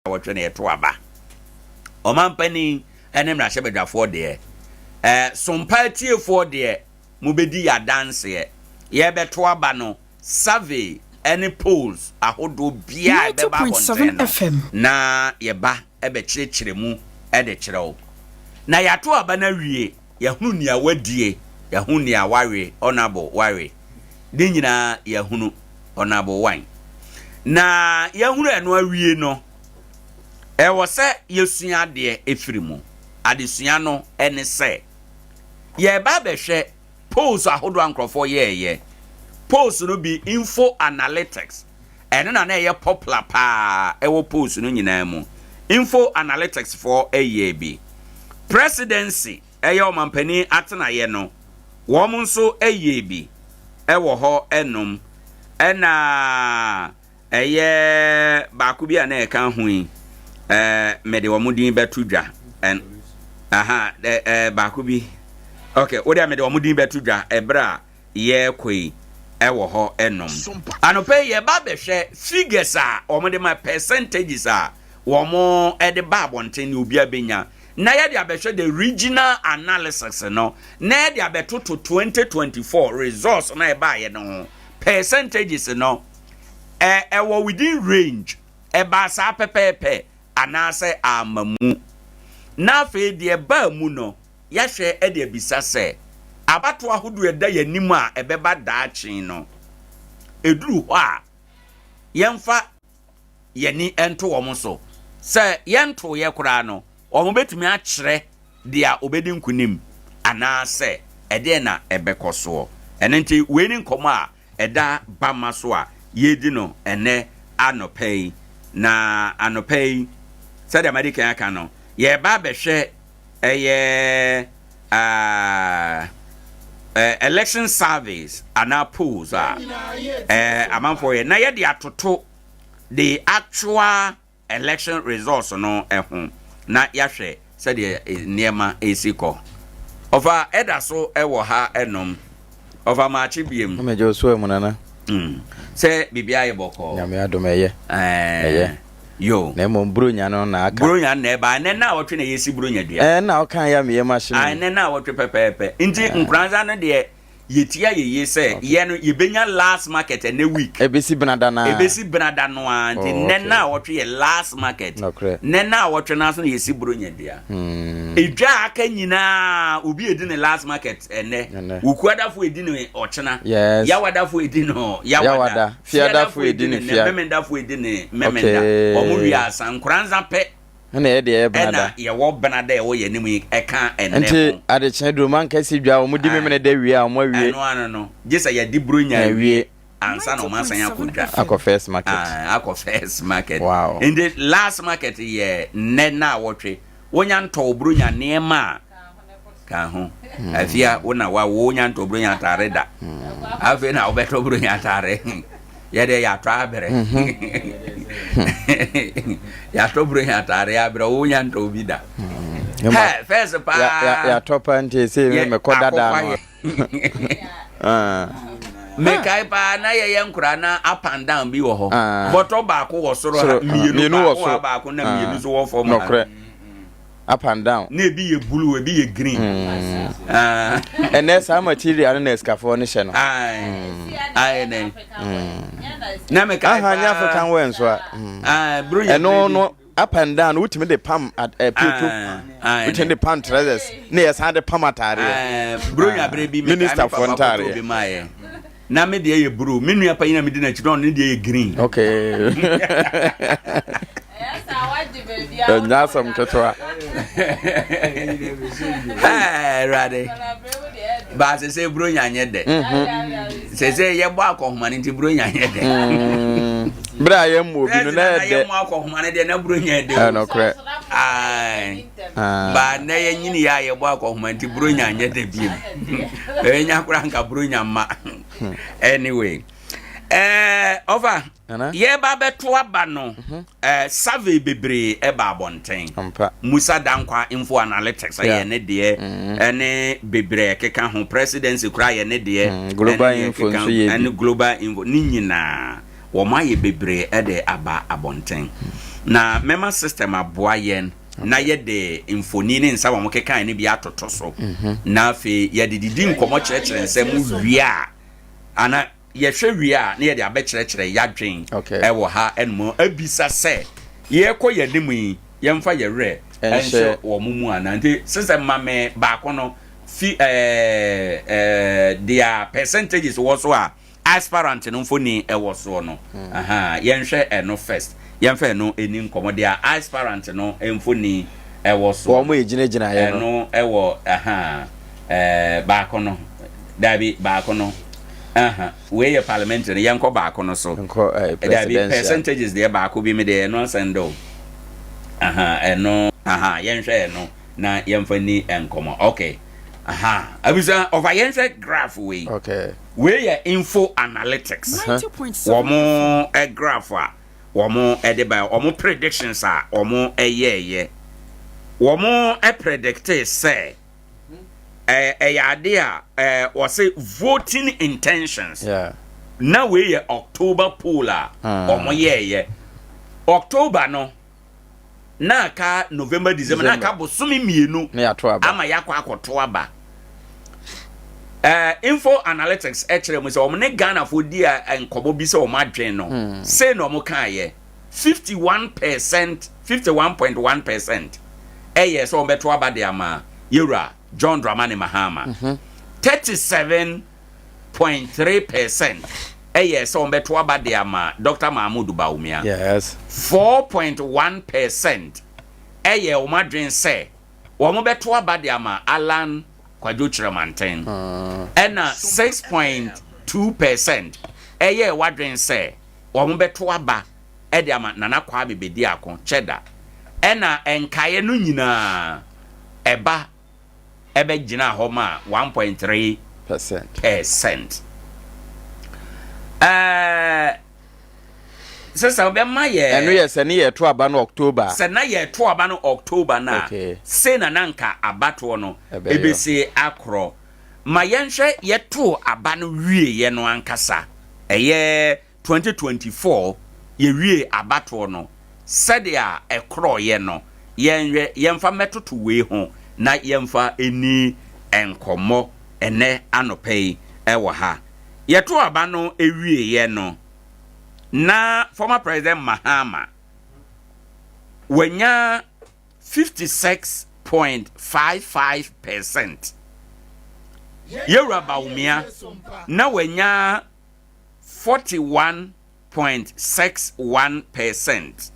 wɔtwe ne to aba ɔmampani ene mra hyebedwafo de Sompa tiefo de mubedi ya dance ye beto aba no survey any polls ahodo bia be ba 90.7 FM na ye ba ebe kyerɛkyerɛ mu de kyerɛw na yato aba na wie ye hunu nia wadie ye hunu nia wawe honorable wawe de nyina ye hunu honorable wan na ye hunu eno awie no ɛwɔ sɛ yesua de efiri mu adesua no ene sɛ ye ba behwɛ polls ahodo ankrofo ye polls no be info analytics ene na ye popular pa ɛwɔ polls no nyina mu info analytics for bi presidency ɛyɛ omampani atena ye no wo mo nso bi ɛwɔ hɔ enom ɛna ɛyɛ baako bi a na ɛka ho yi mede wo mudin betu dwa en baako bi okay wo de mede wo mudin betu dwa ebra ye koi ewo ho enom anope ye ba behwe figures a o mo de ma percentages a wo mo e de ba abonten ni obi abenya na ye de abehwe the regional analysis no na ye de abeto to 2024 results na e ba ye no percentages no wo within range e ba sa pepepe anase amamu na fe de ba mu no ya hwe e de bisa se abato ahodo eda yanim a ebeba daakyen no eduru ho a yemfa yani ento wo so se yento ye kura no wo betumi a kyere dia obedi nkunim anase ede na ebekoso enenti we ni nkomo a eda bama so a yedi no ene anopei na anopei said American aka no ye ba behwe election surveys ana polls amanfo ye na ye de atoto the actual election results no ehun na yahwe said niema esiko ofa eda so ewo ha enom ofa ma chibiem mejo so emunana se bibia ye boko nyame adomeye yo na mo bronya no na aka bronya na ba ne na wotwe na yesi bronya dua na o kan ya me machine ne na wotwe pepepe nti Nkoranza no de yetia ye se ye no ye benya last market and a week ebesi benada no anti ne na wotwe ye last market ne na wotwe na so yesi bronya dua edwa aka nyina obi edi ne last market ene ukuadafo edi ne ochena yawadafo edi no yawada fiadafo edi ne memendafo edi ne memenda omo wi asa Nkoranza pe na ye de benada ye wo benada ye wo ye nim eka ene nti ade chen do man kasi dwa o mudi memene da wi a o ma wi no gisa ye di bronya wi ansa no man san yakodwa akọ first market akọ first market wow in the last market ye ne na wotwe wonya nto bronya nema ka ho afia wona wa wonya nto bronya atare da afi na obeto bronya atare yede ya trabere ya to bronya atare ya bra wonya nto bida first pa ya topa nti se me kodada no me kai pa na ye nkura na up and down bi wo ho boto ba ko wo soro mienu wo so ba ko na mienu so wo form up and down na bi ye blue bi ye green and there's some material na escafo ne hye no ai ne na me kai pa anya African way nso bro no up and down ultimate the pam at people within the pam treasures na yes had the pam atare bro ya bre bi minister for ntare na me de ye bro me nua pa ina me de na chiro no de ye green okay yes awadi baby nya some ketwa rade ba se bro nya nye de se ye bo akohoma nti bro nya nye de bra ye mo bi no na de ye mo akohoma ne de na bro nya de no kre ba na ye nyini ya ye bo akohoma nti bro nya nye de bi e nya kura nka bro nya ma anyway over ye ba beto aba no survey bebre e ba bonten Musa Dankwa info analytics ye ne de ene bebre keka ho presidency kura ye ne de global info so ye global info ni nyina wo ma ye bebre e de aba abonten na mema system aboa yen na ye de infoni ne nsa wa mo kekan ne bia atoto so na afi ye de didi nkomo kyerɛkyerɛ nsɛm wia ana ye hwɛ wia na ye de abɛkyerɛkyerɛ yadwen ɛwɔ ha enmo abisa sɛ ye kɔ ye de mu yi ye mfa ye rɛ ɛnhyɛ wɔ mumu ana nti system ma me ba ko no fi their percentages was so aspirant no mfoni ɛwɔ so no yɛnhwɛ ɛno first yɛmfa no eni nkomo dia aspirant no mfoni ɛwɔ so wo mo yegyina yɛ no ɛwɔ baako no dabi baako no we ye parliamentary yɛnkɔ baako no so dabi percentages there baako bi me there no sendo ɛno yɛnhwɛ ɛno na yɛmfa ni nkomo okay abisa over yense graph we we ya info analytics womo a graph womo e de ba womo predictions womo ye womo e predict say ya de we say voting intentions na we ya October poll womo ye October no na ka November December na ka bosumi mienu ama yakwa akoto aba info analytics actually mo say o ne Ghana for dia enkobo bi say o ma dwen no say no mo kan ye 51.1% yes o beto aba de ama yura John Dramani Mahama 37.3% yes o beto aba de ama Dr. Mahmoud Bawumia 4.1% o ma dwen say o mo beto aba de ama Alan Kwadwo Chiramanten ena 6.2% wadwen say wo mo beto aba de ama Nana Kwame bedi akon cheda ena enkaye no nyina eba ebe gina ho ma 1.3% sasa be ma ye eno ye se ne ye to aba no October se na ye to aba no October na se na nanka abato no ebesi akro ma yenhwe ye to aba no wie ye no ankasa eye 2024 ye wie abato no sede a ekro ye no yenhwe yemfa metoto we ho na yemfa eni enkomo ene anopei ewo ha ye to aba no ewie ye no na former president Mahama wenya 56.55% Yura Bawumia na wenya 41.61%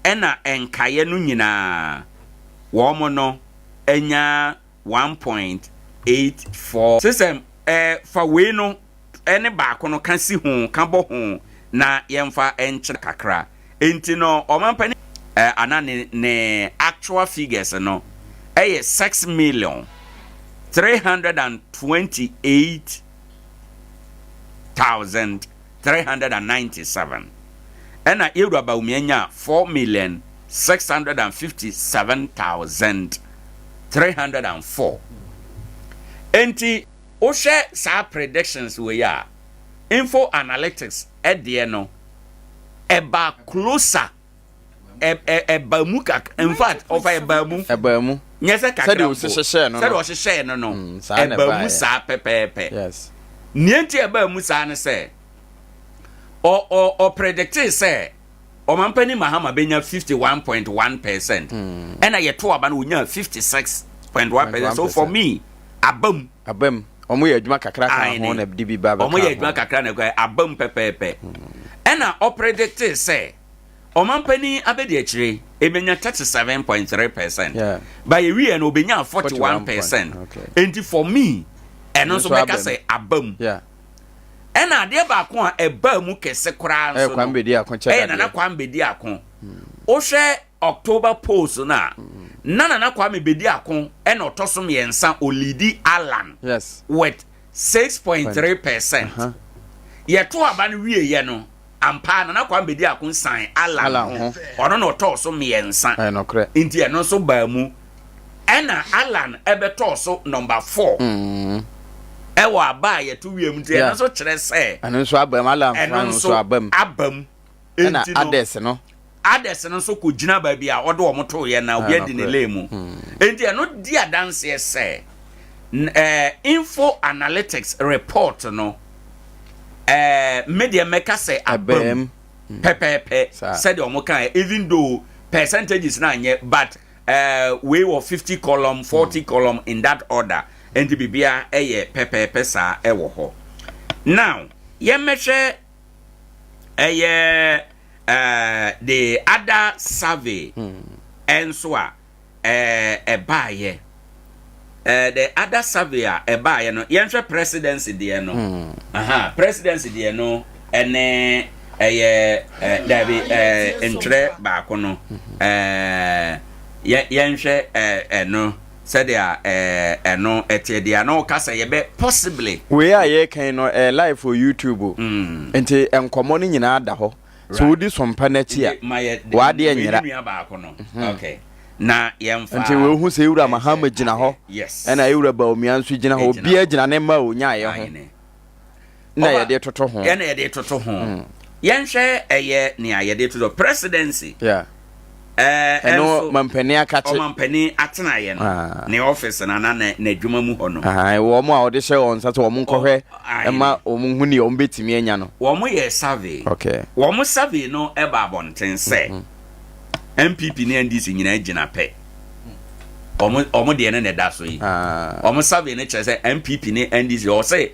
ena enkaye no nyina wo mo no enya 1.84 system fa we no ene ba ko no kan si ho kan bo ho na yemfa enche kakra enti no omampani anane ne actual figures no 6,328,397 ena Yura Bawumia 4,657,304 enti o share sa predictions we ya info analytics edie no eba closer eba muka in fact of eba mu nyese kakra said o hyehyɛ no said o hyehyɛ no eba mu sa pepepe yes nienti eba mu sa ne se o predict say o mampani Mahama benya 51.1% ena ye to aba no nya 56.1%. So for me abam omo ye adwuma kakra kan ho na di bi ba omo ye adwuma kakra na kwa abam pepepe ena o predict say o mampani abedi akire ebenya 37.3% by we no obenya 41%. And for me eno so make say abam ena de ba ko a eba mu kese kra nso Kwam bedi akon cheda Nana Kwam bedi akon o hwe October polls na Nana Kwam bedi akon ena otosom yensa olidi Alan with 6.3%. Ye to aba no wie ye no ampa Nana Kwam bedi akon san Alan ono no otosom yensa nti eno so ba mu ena Alan ebe to so number 4 ewa aba ye to wiem ti eno so kire se eno so abam Alan eno so abam enti ades no others no so ko gina ba bia odo wo to ye na obi adi ne lemu enti no di adanse say info analytics report no media maker say abam pepepe said omo kan even though percentages na nye but we were 50 column 40 column in that order and the bibia pepepe sa wo ho now ye measure the other survey and so the other survey no yenhwe presidency de no presidency de no ene dabi entre ba ko no yenhwe no said there no etie no kasa ye be possibly we are ye kan no live for YouTube enti enkomo ni nyina da ho so wodi sompa na chi a wa de nyira ba ko no okay na yemfa nti we hu se ewura mahama gina ho na ewura ba omia nso gina ho bia gina ne ma onya ye ho na ye de toto ho ye na ye de toto ho yenhwe ne ye de toto presidency eno mampani akache mampani atena ye no ne office na adwuma mu ho no wo mo a ode hye on sato wo mo nkɔhwɛ ema wo mo hu ne wo betimi anya no wo mo ye survey wo mo survey no e ba bonten se MPP ne NDC nyina gina pe omo de ne da so yi omo survey ne chere say MPP ne NDC o say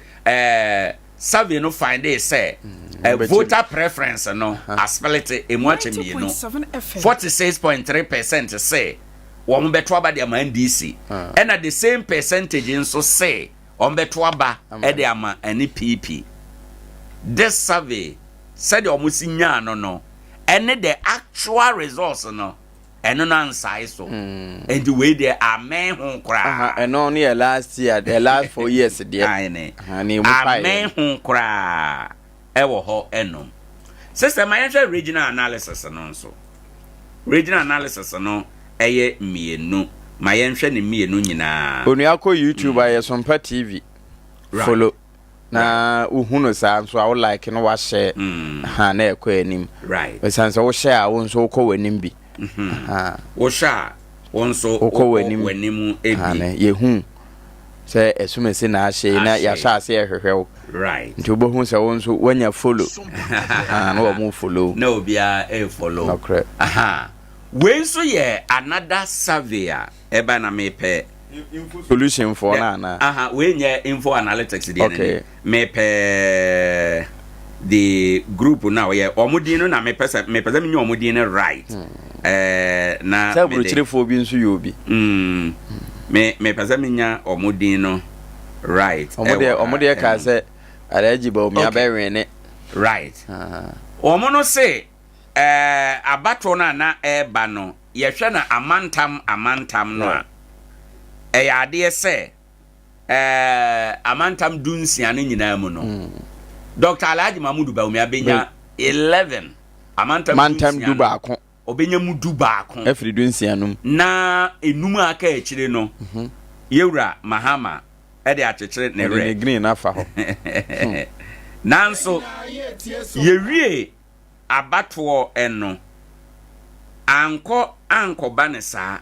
survey no find they say voter preference no aspelite emu achemi no 46.3% say omo beto aba de ama NDC and at the same percentage nso say omo beto aba e de ama NPP. This survey said omo sinya no and the actual results no and no answer so and the way they are men who cry and only last year the last 4 years there men who cry ewo ho enum sister my regional analysis no so regional analysis no eye mienu my enhwe ne mienu nyina onu akọ YouTube aye Sompa TV follow na uhuno sa nso a wo like no wa share ha na ekọ anim right we san so wo share a wo nso ukọ wanim bi wo share wo nso ukọ wanim ebi ye hu se esumese na ahye na ya sha ase ehwehwew right nti obo hu se wo nso wanya follow na wo mo follow na obia follow okay we nso ye another survey eba na mepe solution for na we nye info analytics dey mepe the group now ye omudin no na mepe me nye omudin no right na se bruchirefo bi nso yobi mepe me nya omudin no right omudin ka se alaji ba omi abewe ne right omono say abato na eba no ye hwe na amantam no a ade se amantam dunsia ne nyina mu no Dr. Alhaji Mahmoud Bawumia benya 11 amantam du baako obenya mu du baako afri dunsia num na enum aka ekire no yewura mahama e de akekere ne re green na fa ho nanso yewie abato eno anko banesa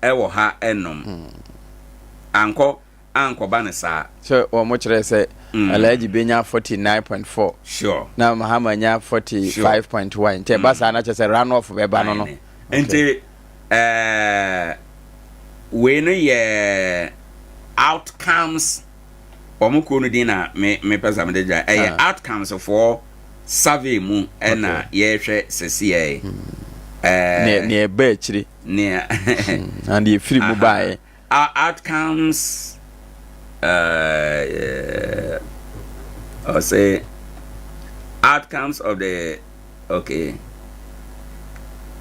ewo ha enom anko banesa so o mo kire se Alhaji benya 49.4 sure na mahama nya 45.1 te basa na chese run off be ba no ente we no ye outcomes omuko no dina me pesa me deja outcomes for survey mu na ye hwe sese ne ba chiri ne and the free mu bae outcomes I'll say outcomes of the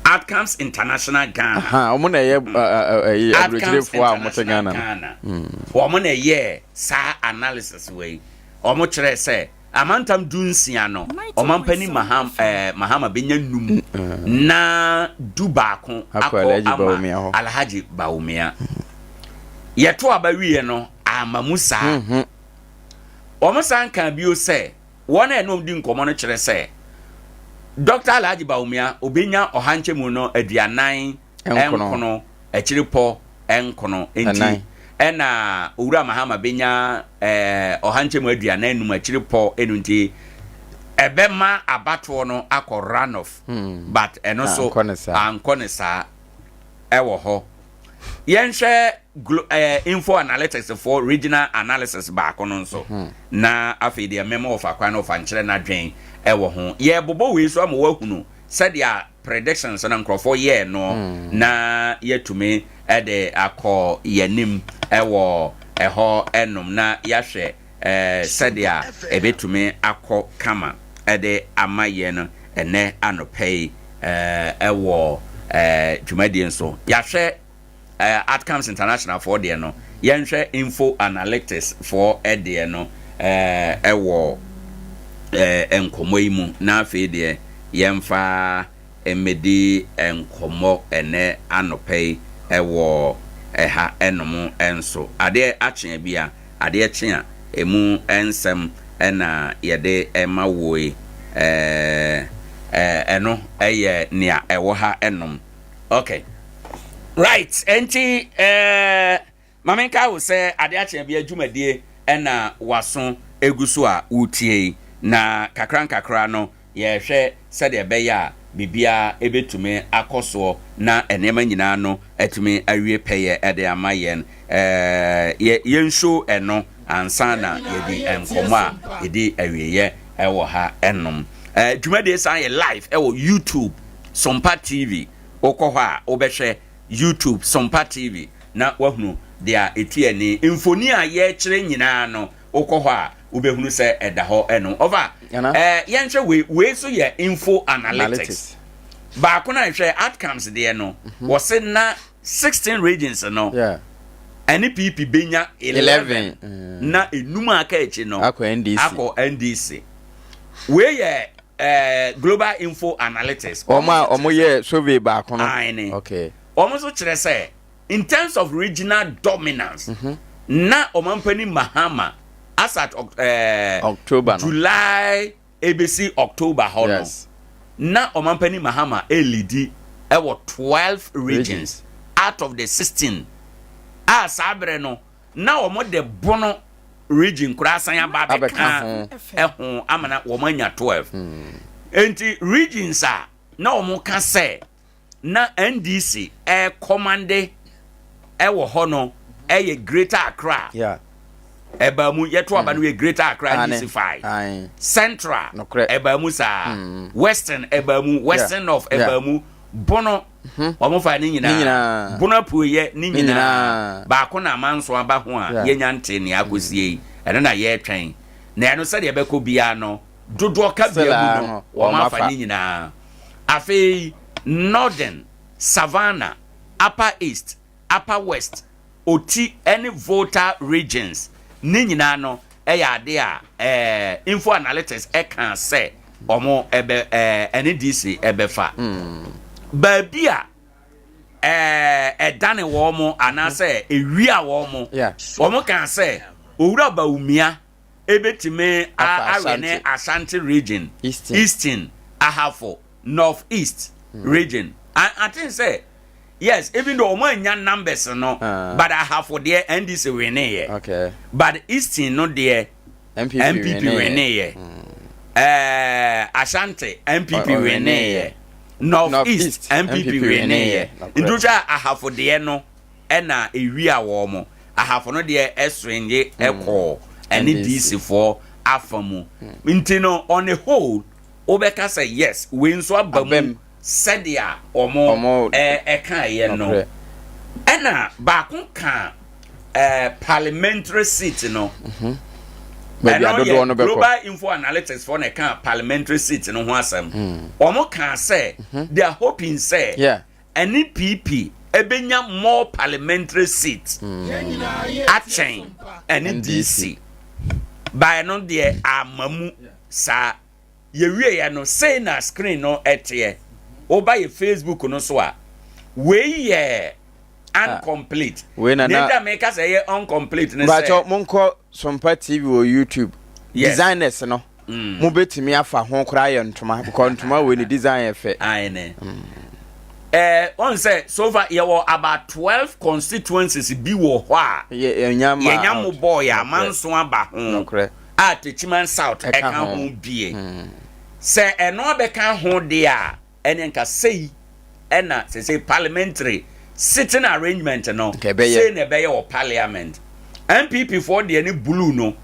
outcomes international Ghana omo na ye abrojirefo a mo te Ghana omo na ye sa analysis we omo kire say amantam dunsia no omampani mahama benya num na du baako akọ Alhaji Bawumia yeto abawie no amamusa omo san kan bio say wona enom di nkomo no kire say Dr. Alhaji Baumia obenya ohanche mu no aduanan enkono echiripo enkono enti ena owura mahama benya ohanche mu aduanan num echiripo enunti ebema abato no akọ runoff but eno so ankonesa ewo ho yenhwe info analytics for regional analysis baako no nso na afei de memo of akwan of ankyere na dwen ewo ho ye bobo we so am wahunu said ya predictions na nkrofo ye no na yetumi de akọ yanim ewo eho enum na yahwe said ya ebetumi akọ kama ede amaye no ene anopei ewo dwumadi nso yahwe Outcomes International for the no yenhwe info analytics for the no ewo enkomo imu na afi de yemfa emedi enkomo ene anopei ewo ha enom enso ade achen bia ade achen a emu ensem ena yede emawoi eno eye nia ewo ha enom. Okay. Right, enti mamenka wo se ade achen bia dwumadie ena waso eguso a utie na kakra no ye hwe se de beya bibia ebetumi akoso na enema nyina no etumi awie peye ede amayen yensho eno ansana yedi enkomo a yedi awieye ewo ha enom dwumadie san ye live ewo YouTube Sompa TV okoho a obehwe YouTube Sompa TV na wahunu dia etuani infoni a ye kire nyina no okoho a ubehunu se edaho eno over yenhwe we so ye info analytics ba ko na hwe outcomes de no was na 16 regions no NPP benya 11 na enuma aka echi no akọ NDC we ye global info analytics omo ye survey ba ko no okay almost kire say in terms of regional dominance na omampani Mahama as at October July ABC October hono na omampani Mahama elidi ewo 12 regions out of the 16 sabre no na omo de bono region kura san ya ba be kan ehun amana womanya 12 enti regions na omo ka say na NDC commande ewo hono eye Greater Accra ebamu yeto aba no Greater Accra DC5 Central ebamu sa Western ebamu Western of ebamu bono omo fa ni nyina bono puye ni nyina ba ko na manso aba ho a yenya nte ne akosie ene na ye twen na eno se de beko bia no dodo ka bia mu no omo fa ni nyina afei Northern, Savannah, Upper East, Upper West, Oti, any voter regions. Ni nyina no ade a info analytics can say omo ebe NDC ebefa. Baby dane wo mo anase ewi a wo mo. Omo kan say owura ba umia ebetime awene Ashanti region, Eastern, Ahafo, Northeast region. I think say yes, even though nya numbers no, but I have for there NDC winning here. Okay. But Eastern no there MPP winning here. Ashanti MPP winning here. Northeast MPP winning here. Induja I have for there no, ena ewi a wo mo. I have no there eswenge eko NDC for afamu. Intino on the whole, obeka say yes, we nso abam sedia omo kan ye no ena ba kun kan parliamentary seat no maybe adodo no be global info analytics for na kan parliamentary seat no ho asem omo kan say they are hoping say NPP ebenya more parliamentary seats achen NDC by no there amamu sa ye wie ya no say na screen no etie oba ye Facebook no so a we ye incomplete we na make us say incomplete ne say but monko Sompa TV or YouTube designers no mo betimi afa ho kra ye ntoma because ntoma we ni design efe aine on say so far you were about 12 constituencies bi wo ho a ye nyam boy a manso aba ho correct at Chiman South e kan ho bie say eno abeka ho de a ene nka sei ena say parliamentary sitting arrangement no say na be your parliament MPP for the any blue no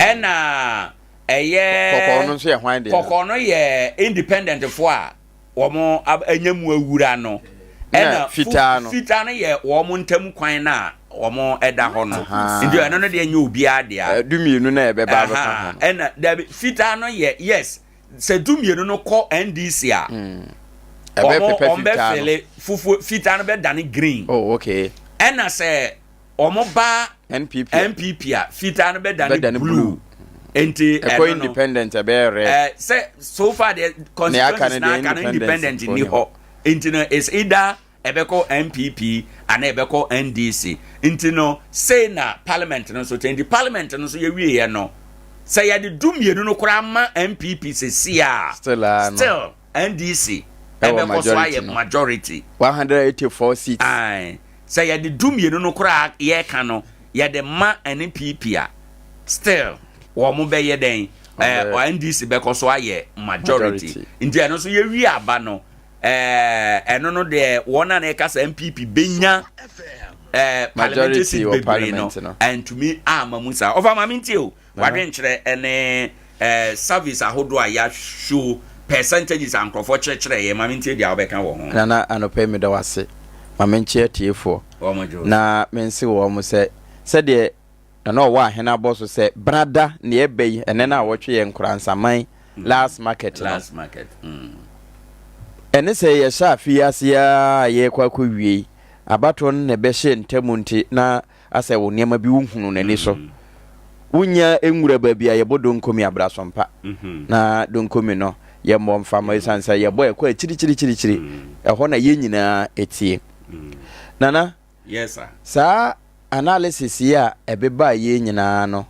ena kokon no so ye hwan de kokon no ye independent for a womo anyamu awura no ena fita no ye womo ntam kwan na womo eda ho no ndi eno no de anya obi ade a dumienu na ebe ba ho ena da fita no ye yes se dumienu no ko NDC a ebe fele fufu fita no be dane green oh okay ena se omo ba NPP a fita no be dane blue enti independent ebe red say so far the constitution na can independent ni ho enti no is either ebeko MPP and ebeko NDC enti no say na parliament no so the parliament no so ye wie no say ya the dumienu no kura ma MPP se sia still NDC ebeko so aye majority 184 seats ai say ya the dumienu no kura ye ka no ya the ma NPP a still womo be ye den NDC be ko so aye majority ndia no so ye wi aba no eno no de wona na kasa MPP benya majority of parliament no and to me amamusa over maminti o wadwen kire ene service ahodo a ya show percentages ankrofo kire ye maminti dia obeka wo ho na anope me da wase maminchi atiefo na mensi wo mo se de na wa hena boss say brada na ebei ene na wotwe ye Nkoranza last market ene say ye sha fiasia ye kwakwa wie abaton na be hye ntamunti na ase wo niam bi wuhunu nani so unya enwura babia ye bodo nkomi abrasompa na donkomi no ye mmomfa ma isansa ye boy kwa chiri eho na ye nyina etie nana yes sir sa analysis ya ebeba ye nyina no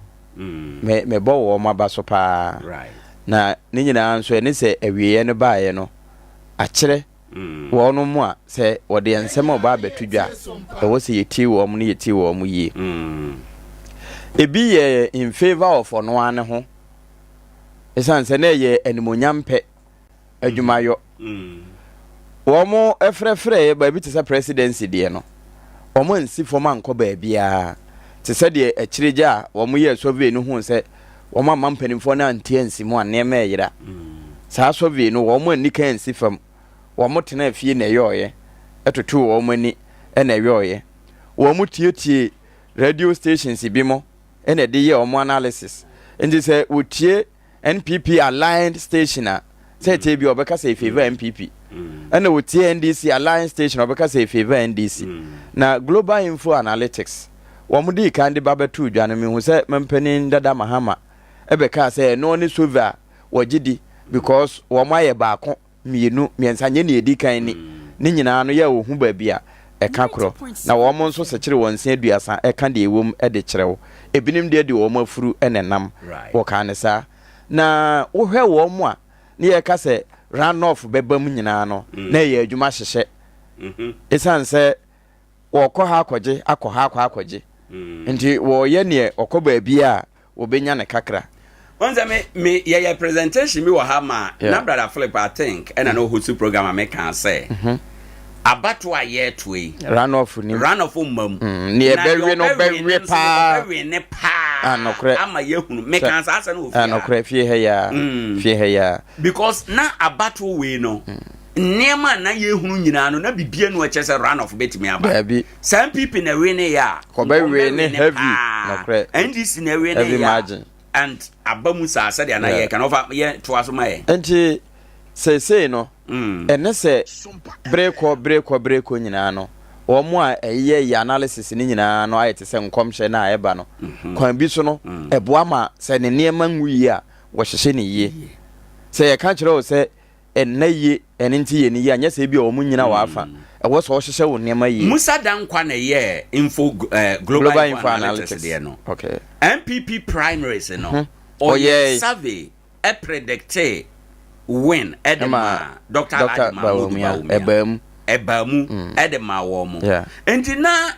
me bo wo mabaso pa right na ni nyina nso ene se awiye no baaye no akire wo no mu a se wo de ensem oba betudwa e wo se yeti wo mu ne yeti wo mu yi ebi ye in favor of ono ane ho esan se na ye animonyampe adwumayo wo mu efrefre ba bi te se presidency de no omo nsi foma nko ba bia te se de akirija wo mu ye sove no hu se wo ma mampanimfo na antiansi mu anema yira sa sove no wo mu ani kan nsi fam wo mu tena afie na yoye etoto wo mu ani na yoye wo mu tietie radio stations bi mo ene de ye wo mu analysis ndi se wo tie NPP aligned station a se tie bi obeka se favor NPP ene wo tie NDC aligned station obeka se favor NDC na global info analytics wo mu di kan de babetu dwane mi hu se mempanin dada mahama ebeka se no ni sova wogidi because wo mu aye baako mienu miensanye ne edi kan ni nyina no ya wo hu ba bia eka kro na wo mo nso sekire wonse aduasa eka de ewom de kirewo ebinim de wo mo afuru enenam wo kan sa na wo hwe wo mo a ne ye ka se run off bebam nyina no na ye adwuma hyehye esanse wo kɔ ha akɔje nti wo ye ne okoba bia wo benya ne kakra once me your presentation me wa ha ma na brother Philip I think and I know who program I can say abato aye toyi run off mam ne be pa ne pa anokre ama yehunu me kan sa asa no anokre fie he ya because na abato we no nema na yehunu nyina no na bibie no eche se run off betimi aba some people na we ne ya ko be we ne heavy nokre NDC na we ne ya and abamu sa said na ye can over ye to asoma ye enti say no ene se breko nyina no wo mu a eye analysis ni nyina no ayete se nkomhye na ayeba no kwan bi so no eboa ma se ne niema nwi a wo hyehye ne yie se ye ka kire wo se enaye enti ye ne yie anya se bi wo mu nyina wa afa ewo so wo hyehye wo niema yie musa dankwa na ye info global info analytics de no okay MPP primaries no Oye survey e predicte win edema Dr. Baumia ebamu edema wo mo enti na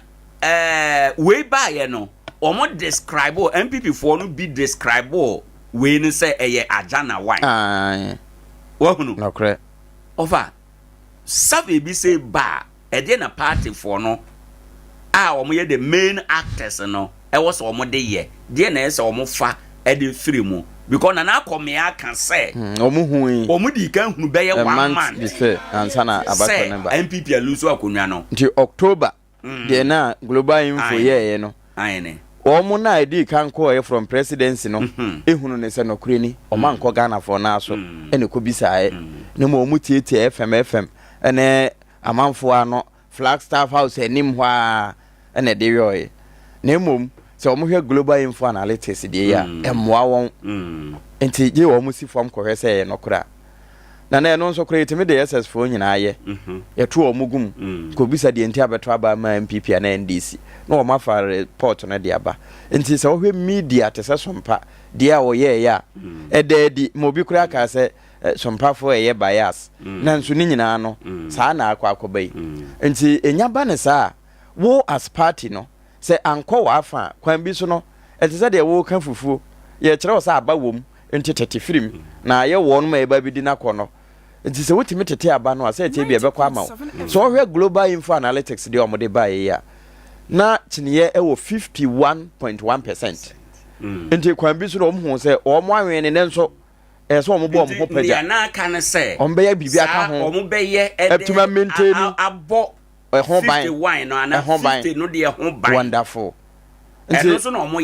we ba ye no omo describe MPP for no be describe we ni say eye ajana wine wo hunu no correct over survey bi say ba e na party for no omo ye the main actors no e was omo de ye de na say omo fa e de free mu because na come ya can say omo hu omo di kan hu be ye 1 month bi say ansa na abakọ number MPP alusu akonwa no nti October de na global info ye no ayene omo na edi kan ko from presidency no ehunu ne se no kure ni oman ko Ghana for na so ene ko bisae ne mo omu tietie FM ene amanfo ano Flagstaff House enim hwa ene de yoye na mom se omo hwe global info analytics de ya emwa won enti je omo si fam ko hwese ye no kura na eno nso kura itimi de SS fo nyina ye ye to omo gum ko bisa de enti abeto aba ma MPP na NDC na omo fa report na de aba enti se ohwe media te se Sompa de a oye ya ededi mo bi kura ka se Sompa fo ye bias na nso ni nyina no saa na akwakobai enti enya ba ne saa wo as party no se anko wa afa kwan bi so no etese de wo kan fufuo ye kire wo sa aba wom enti tete film na ye wo no ma e ba bi di na kono enti se wotimi tete aba no ase eche bi e be kwa ma so hwe global info analytics de omode ba ye ya na chiniye e wo 51.1% enti kwan bi so no omhu se omo anwen ne nso so omo bo omo ho paja na kan se omo be ya bibi aka ho omo be ye e de maintain abo 50 no ana 50 no de ho ban wonderful enti so no omo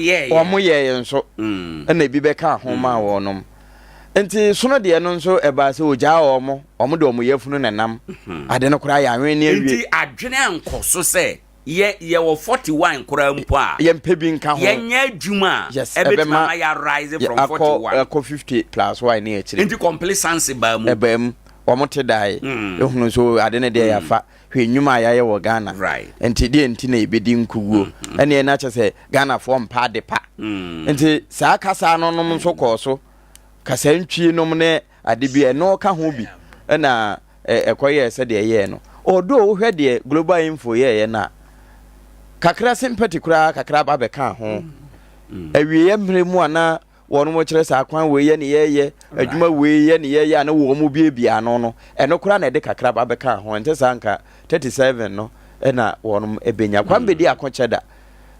ye nso na bi be ka ho ma wonom enti so no de no nso e ba se oja omo de omo yefunu nenam ade no kura ya anwen ne awie enti adwene ankoso se ye wo 41 kura mpo a ye mpebi nka ho ye nya adwuma ebetuma ya rise from 41 ko 50 plus y ne akire enti complacency ba mu ebam omo te dai ehunu so ade ne de ya fa hwe nwuma ya ye wo Ghana enti de enti na ebedi nkuguo ene na che se Ghana fo mpa de pa enti saa kasa no no nso ko so kasa ntwie nom ne ade bi eno ka ho bi na ekoye se de ye no odo wo hwe de global info ye na kakra sympathy kura kakra ba be ka ho awie mre mu ana wono mo kire sa kwan we ye ne ye adwuma we ye ne ye ana wo mo bia no eno kura na de kakra ba be ka ho ente sanka 37 no na wono ebenya kwan be di akocheda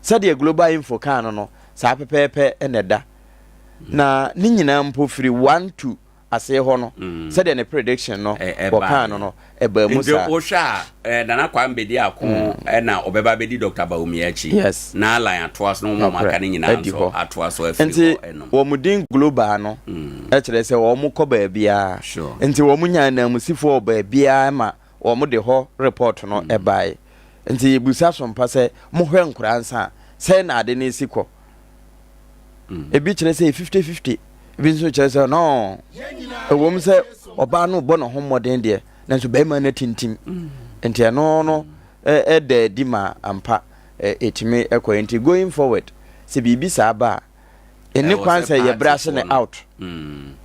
sa de global info ka no sa pepepe ene da na ni nyina mpo firi 1 to ase ho no sa de ne prediction no wo ka no eba mu sa o sha na kwan be di akon na obeba be di Dr. Baumiachi na line atoas no mo maka ni nyina so atoas o afiri eno wo mudin global no e kire se wo mu ko ba bia enti wo mu nya na musifo ba bia ma wo mu de ho report no e bai enti busa Sompa se mo hwe Nkoranza se na ade ne sikọ ebi kire se 50-50 ebi nso kire se no wo mu se oba no bo no ho moden de nanso be ma na tintim enti no de di ma ampa etime enti going forward se bibi sa ba eni kwan se ye brush ne out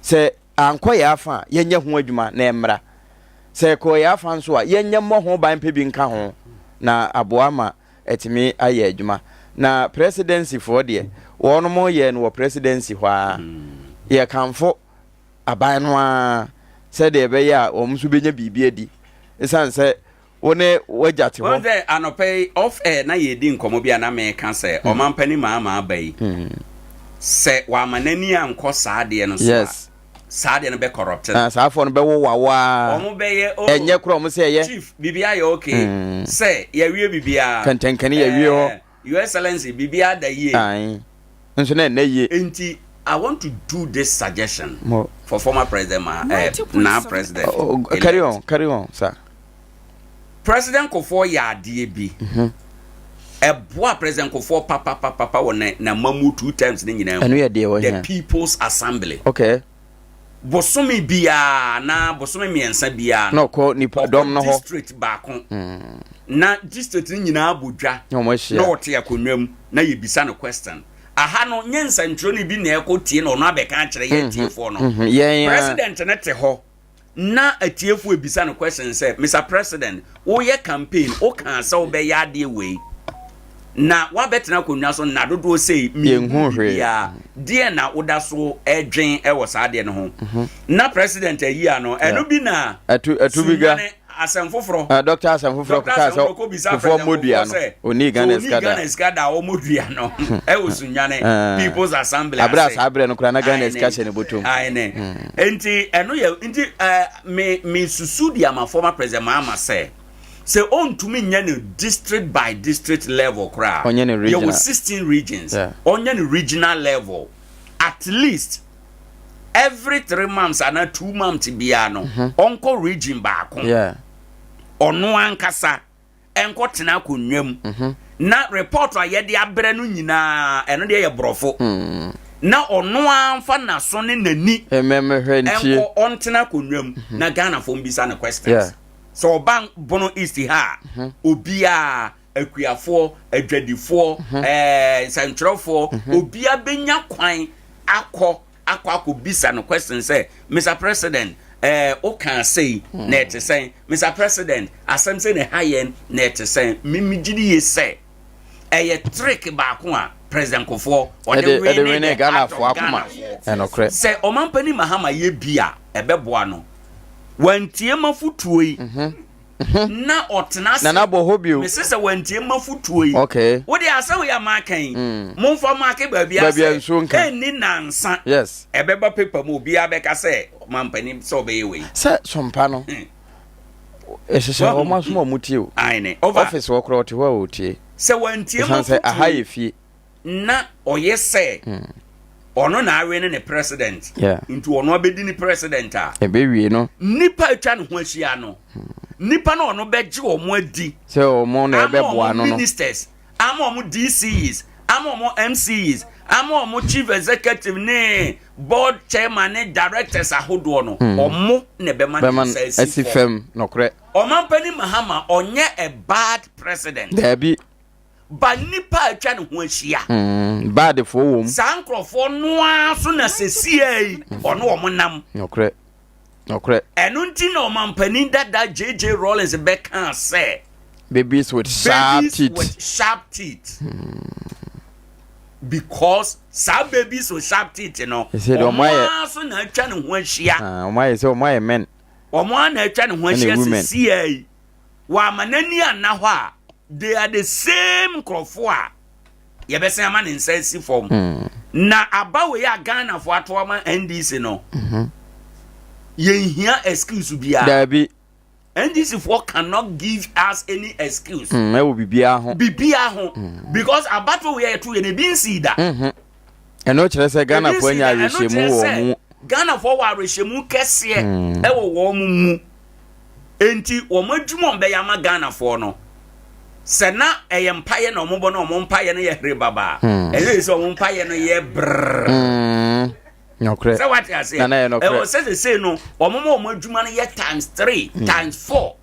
se anko ya afa ye nya ho adwuma na emra se ko ya afa nso a ye nya mo ho ban pe bi nka ho na aboa ma etime aye adwuma na presidency for de wono mo ye no presidency hwa ye kanfo aban no a se de be ya o mso benya bibi adi esan se wone wajate ho won dey anope off air na ye di nkomo bia na me ka se o man pani ma abai se wa manani anko saade no so saade no be corrupt na saafo no be wo wawa o mo be ye o enye kro mo se ye chief bibia ye okay se ye wie bibia kantankani ye wie ho your excellency bibia da ye ai nso na ye enti I want to do this suggestion for former president now president carry on sir President Kofo ya de bi boa President Kofo papa won na mamu 2 times ni nyina the People's Assembly okay bosomi bia na bosomi miensa bia no ko ni dom no ho district baako na district ni nyina abodwa no mo hia na wote akonwam na ye bisa no question aha no nyensa ntro ne bi na ekotie no no abeka akere ye tiefo no president ne te ho na atiefo ebisa no question say Mr President wo ye campaign o kan say wo be ya de we na wa betena konwa so na dodo sei ya de na woda so edwen e wo sa de no ho na president ayi ano eno bi na atu biga asemfoforo Dr. asemfoforo ka so fofo modua no oni Ghana skada o modua no e osunyane people's assembly abras abre no kura na Ghana skada ne botom ne enti eno ye enti me susu dia ma former president Mahama say on to me district by district level crowd. There were 16 regions. On any regional level, at least every 3 months and not 2 months biano. Onko region back. Ono ankasa enko tena kunwem. Na report wa ye de abre no nyina eno de ye brofo. Na ono amfa na so ne nani. Enko ontena kunwem na Ghana fo mbisa na questions. So bank bono east ha obia akuafo adwadifo centralfo obia benya kwan akọ bisa no question say Mr President o can say na it say Mr President asem say na hayen na it say mimigidi ye say trick ba ko a President Kofo o de we Ghana fo akoma enokre say o mampani Mahama ye bia ebeboa no wantie mafutuo yi na otena se na bo hobio mesese wantie mafutuo yi okay wo de asawo ya makan momfa make babia se ni nansa yes ebeba paper mu bia beka se mampani so be we se sompa no ehese o maso mo mutie aine office wo kro te wo tie se wantie mafutuo aha ye fie na oyese ono na awe ne president into ono abedi ni president a ebewie no nipa atwa ne ho ahia no nipa na ono beje omo adi se omo na ebeboa no ministers ama omo DCs ama omo MCs ama omo chief executive ne board chairman ne directors ahodo no omo ne be man SFM no kre omampani Mahama onye a bad president dabi ba nipa atwa ne ho ahia bad for wom sankrofo noa so na sesie ono omo nam no kre enu nti na omampani dada JJ Rollins be kan say babies with sharp teeth because some babies with sharp teeth no omo so na atwa ne ho ahia omo say omo men omo na atwa ne ho ahia sesie wa manani anaho a they are the same crofo ye be say man insensi form na abawe ya Ghana for atoma NDC no ye hia excuse bia dabi NDC for cannot give us any excuse e wo bibia ho because abato we to ye ne bin sida eno kire say Ghana for anya rehemu wo mu Ghana for wa rehemu kese e wo mu enti wo madwuma mbe ya ma Ghana for no sena eyempaye na ombo na ompaye na ye hre baba elese ompaye no ye brr no kre so what I say e say no omo adwuma no ye times 3 times 4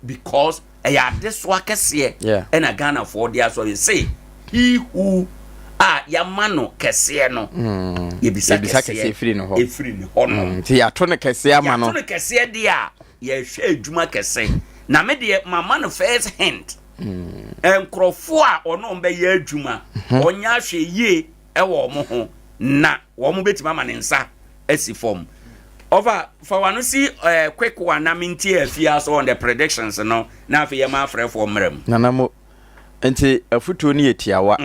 because ya this wakese and a Ghana for there so you say he who ya mano kese no ye bisa kese free no ho no ti ya to ne kese ama no ya to ne kese dia ye hwe adwuma kese na me de mama no first hint enkrofo a ono mbe ye adwuma onya hwe ye ewo mo ho na wo mo betima ma ne nsa asi form over for one see quick one na minti afia so on the predictions no na afia ma afre for mrem nana mo enti afutuo ni etiawa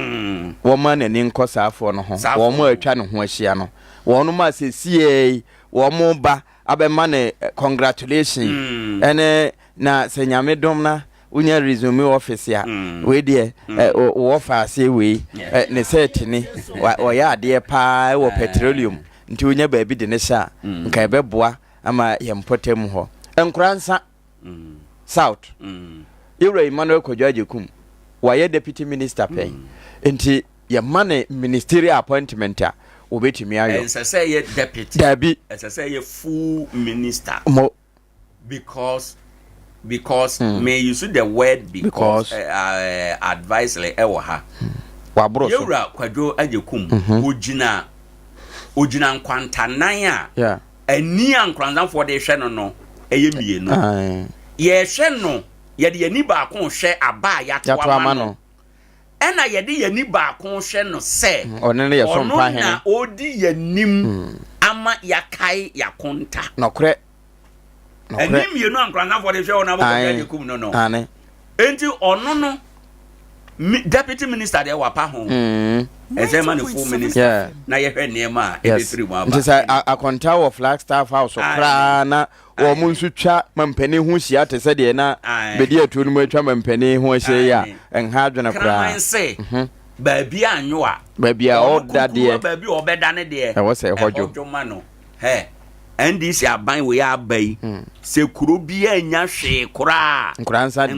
wo ma nani nkosa afo no ho wo mo atwa ne ho ahia no wo no ma sesie wo mo ba abema ne congratulations ene na senyame dom na unya resume office ya we de wo fa se we ne set ni wo ya ade pa wo petroleum nti unya ba bi de ne sha nka ebeboa ama ye mpotem ho Nkoranza South Ira Emmanuel Kodwajekum wa deputy minister pay nti ye mane ministerial appointment a obetimi ayo and say ye deputy dabi say ye full minister mo because may use the word because advice like ewa ha wabro so yewura kwadwo ajekum ogina nkwantanan a yeah ani ankranzanfo de hwe no eye mienu ye hwe no ye de ani ba ko hwe aba yato ama no ena ye de ani ba ko hwe no se onene ye sompa hene na odi yanim ama yakai yakonta nokre ani mienu ankranzanfo de hwe ona bo ko ajekum no ane enti ono no deputy minister de wapa ho man full minister na ye hwe niema e 3 mo aba ntisa akonta wo Flagstaff house kra na wo mu nsu twa mampani ho hia te se de na bedi atu no mu atwa mampani ho hia ya enha adwena kra baabi anyo a baabi a oda de baabi obeda ne de e wo se hojo no he NDC aban we abai se kuro bi anya hwe kra Nkoranza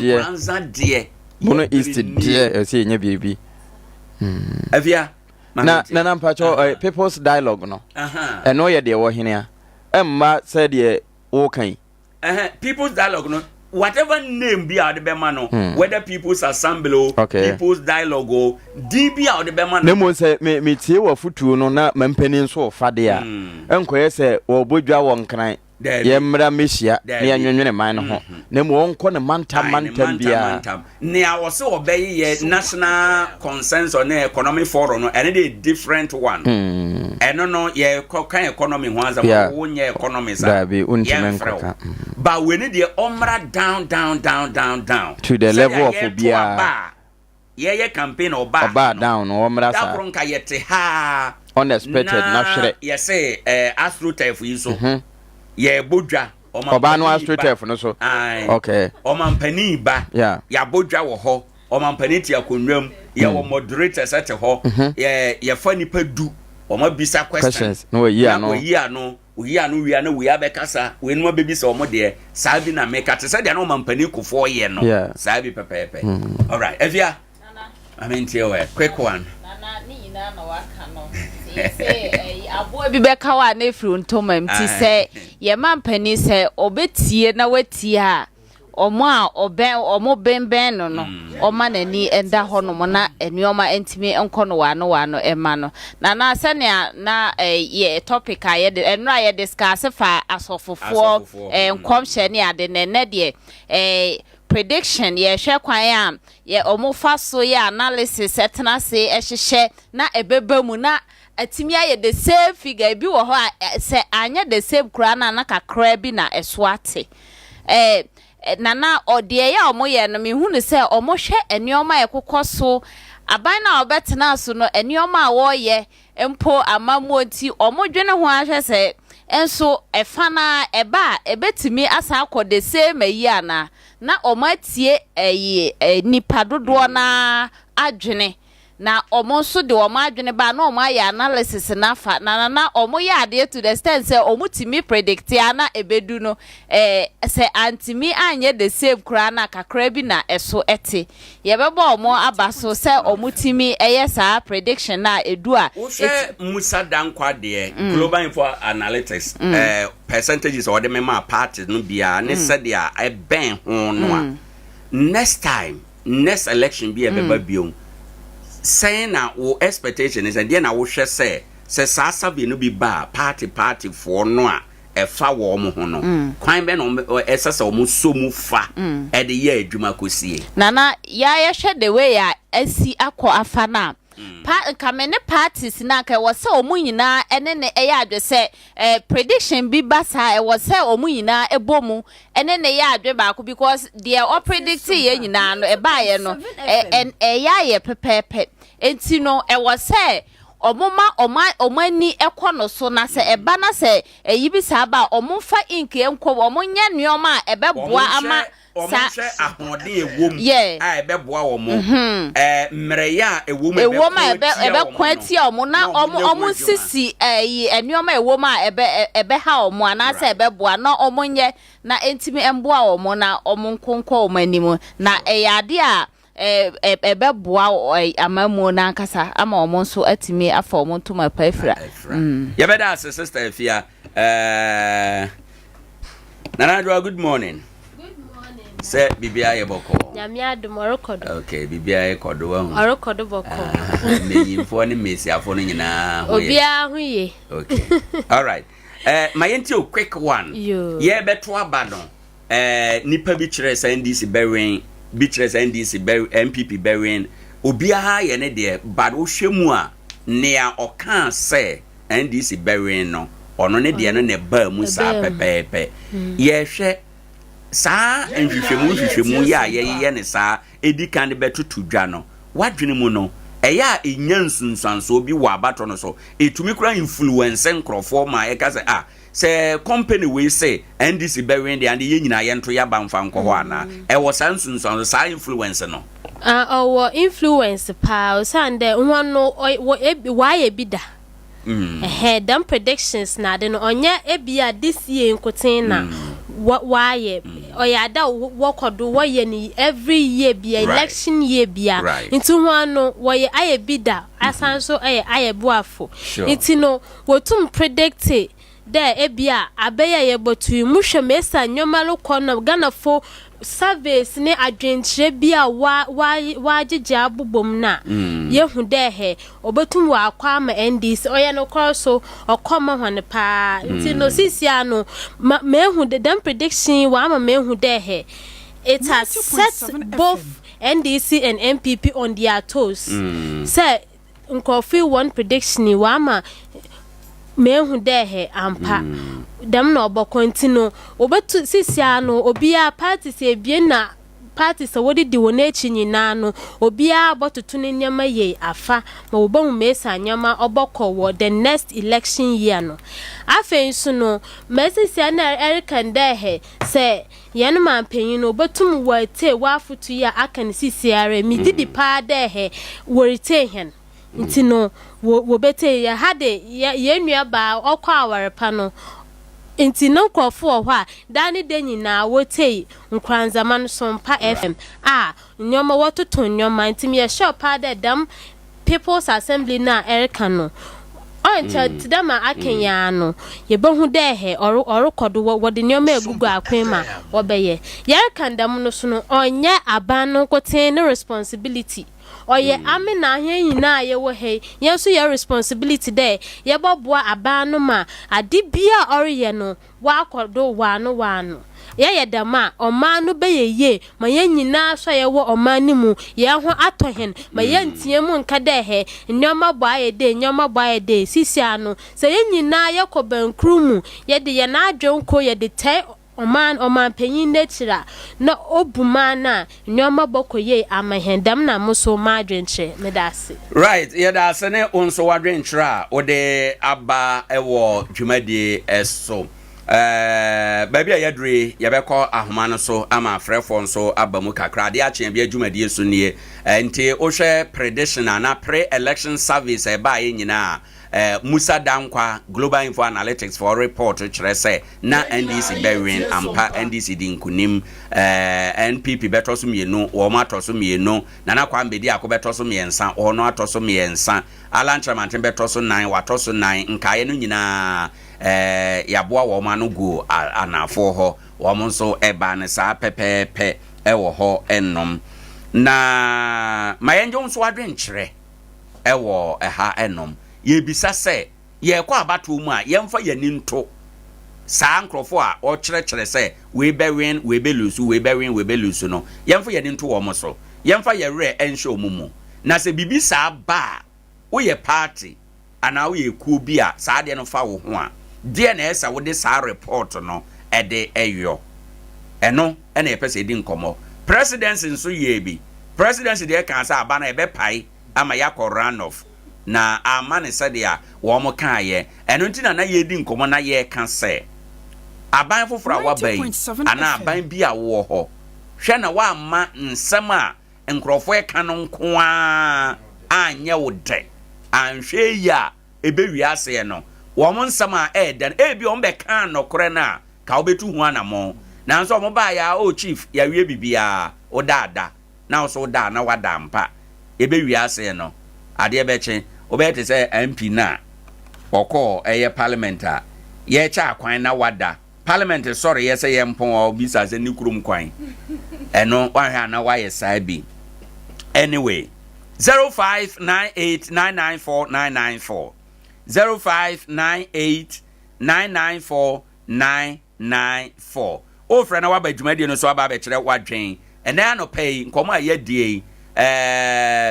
de Mono East dear, see nya bibi. Avia na mpacho people's dialogue no. No ye de wo hene a. Emma said ye wo kan. People's dialogue no. Whatever name be out the bema no, whether people's assembly or people's dialogue or DB out the bema no. Nemo say me tie wo futu no na mampani so fade a. Enkoye say wo bodwa won kan. Ye mra mehia na yanwonwene man no ho na mu wonko ne mantam bia ne a wo se obey ye national consensus on economic forum no and a different one eno no ye kan economy ho azam wo nye economy za be untimen koka but we need the omra down to the level of bia ye campaign oba down omra sa that bronka yete ha unexpected na hwere ye say astrotef yi so ye bodwa oba no astrotef no so okay omampani ba ya bodwa wo ho omampani ti akonwam ye wo moderators at ho ye fa nipa du omabisa questions no yi ano wi ana wi abekasa we no bebisa omo de sa bi na meka te se de na omampani kofo ye no sa bi pepepe all right evia I mean quick one nana ni ina na waka no say abo bi beka wa na efru ntoma mti se ye mampani se obetie na watie a omo a omo benben no oma nani enda ho no na enuoma entimi enko no wa no ema no na se na ye topic a ye enra ye discuss fa asofofo nkomhye ne ade ne de prediction ye hwe kwan a ye omofa so ye analysis etena se ehhehye na ebeba mu na atimi aye the same figure bi wo ho se anya the same kura na kakra bi na esoate nana ode ya omoye no me hunu se omohwe enioma ekokoso aban na obetena so no enioma a wo ye empo amamuoti omodwene ho ahwe se enso efana eba ebetimi asa akode same yi ana na omatie nipa dodo na adwene na omonso de omadwene ba na omaya analysis na fa na omoya ade to the extent say omutimi predict ana ebedu no say antimi anye the save kra na kakra bi na eso ete yebebo omo abaso say omutimi sa prediction na edu a Musa Dankwa de Global Info Analytics percentages or the member parties no bia ne said dia e ben ho no next election be beba biom saying na wo expectation is and then na wo hwe say sasa bi no bi ba party for no a e fa wo mo ho no kwan be no esasa wo so mu fa e de ye adwuma kosie nana ya hwe the way ya asi akọ afa na kamene parties na ka wo se omu nyina ene ne eya adwe se prediction bi basa e wo se omu nyina ebomu ene ne ya adwe ba ko because they are predict ye nyina no e ba ye no eya ye pepepe enti no e wo se omani ekono so na se eba na se eyibi sa ba omfa inke enko omonye nneoma ebeboa ama sa ahode ewom a ebeboa wo mo mreya ewom ebe kwati omo na omo sisi nneoma ewom a ebe ha omo ana se ebeboa na omonye na entimi emboa omo na omo nkonko omanimu na eyade a ebeboa amamu na nkasa ama omo nso atimi afa omo ntoma pafira yebeda sister Efia Nana, good morning. Say bibia ye boko. Nyamia do morokodo. Okay, bibia ye kodo wa hu. Orokodo boko. Meyimfo ne mesiafo no nyina ho ye. Obia hu ye. Okay. All right. My a quick one. Ye beto aba no. Nipa bi kire sa NDC berwen, bi kire sa NDC MPP berwen. Obia ha ye ne de bad wo hwemu a nea oka se NDC berwen no. Ono ne de no ne ba mu sa pepepe. Ye hwe sa nhwehwemu ya ye ne sa edikan de betutu dwa no. Wadwene mu no. Eya enyansunsanso obi wa abato no so etumi kura influence nkrofo ma e ka se company we say NDC berwen de ande ye nyina ye nto ya bamfa nko ho ana e wo sansunsanso sa influence no our influence pa sande one no why e bida them predictions na de no onya ebia this year nkotin na why oyada wokodo woye ni every year bia election year bia into one no woye aye bida asanso aye boafo it no wotum predict there ebia abeya ye botu mu hwemesa nyoma lokona Ghana fo service ne adwentre bia wa gigya abobom na yehu de he obetum wa akwa ama NDC oye no crosso okoma hwane pa nti no sisia no mehu de them prediction wa ama mehu de he it has set both NDC and MPP on their toes say nkofi one prediction wa ama mehu de he ampa dem no obo continue obetu sisia no obia party se bie na party se wodi di wonechi nyina no obia botutu ne nyama ye afa ma obahu mesa nyama obokọ wo the next election year no afen so no mesisia na Erican de he se yen man panyin no obetum wate wafutu ya akan sisiare mi didi pa de he worite hen nti no wo bete ya hade ye nua ba okọ awarepa no nti no krofo ho a dani de nyina wotei Nkoranza Sompa FM nyoma wototo nyoma nti me shop ada dam People's Assembly na Erica no oncha tidama akenya no ye bohu de he orokodo wode nyoma egugu akwema obeye ye kandam no so no onye aban no koten no responsibility oye amina ahyen nyina ye wo he yenso ye responsibility there ye boboa aban no ma adibia oreye no wa akodo wano ye dama oman no be ye ma ye nyina so ye wo oman ni mu ye ho atohen ma ye ntie mu nka de he nyoma bo aye de sisia no se ye nyina ye kobankru mu ye de ye na adwonko ye de tai oman panyin netira na obumana nyoma bokoye amahendam na muso madwenche medase right ye da sene onso wadwenchira ode aba ewo dwumadi eso baby ayadre ye bekọ ahoma no so ama frefo nso abamu kakra de ache bia dwumadi eso nie nti ohwe prediction na pre-election service e ba ye nyina Musa Dankwa Global Info Analytics for report chere say na NDC berwin ampa NDC din kunim NPP betosum yenu wo ma tosum yenu nana kwambedi akobetosum yensa ono atosum yensa alantramanten betosum 9 watosum 9 nkaye no nyina yaboa wo ma no go anafo ho wo mo nso eba ne sa pepepe ewo ho ennom na mayenjo nso adwenkyere ewo eha ennom ye bisa se ye kwa abato mu a ye mfa ye ninto saa nkrofo a o kyerɛkyerɛ se we be win we be lose we be win we be lose no ye mfa ye ninto wo mo so ye mfa ye re enhwe omumu na se bibi saa ba wo ye party ana wo ye ku bi a saa de no fa wo ho a de na esa wo de saa report no ede eyo eno ena ye pese di nkomo presidency nso ye bi presidency de kan sa aba na ebe pai ama yakọ runoff na amane sadia wo mo kan ye eno ntina na ye di nkomo na ye kan se aban foforo wa ban ana aban bi a wo ho hwe na wa ma nsem a nkrofo e kan nko a anya wo de anhwe ya ebewi ase no wo mo nsem a dan ebi o mbe kan no kore na ka obetu hu anamo na nso mo ba ya o chief ya wie bibia o dada na so da na wada mpa ebewi ase no ade ebeche obete say MP na oko eye parliament a ye cha kwan na wada Parliament sorry yes I am pon or bisa ze ni kurum kwan eno wan hwa na why side bi anyway 0598994994 0598994994 o frɛ na waba dwumadi no so aba be kyerɛ wadwen ɛna no pay nkomo a yɛdie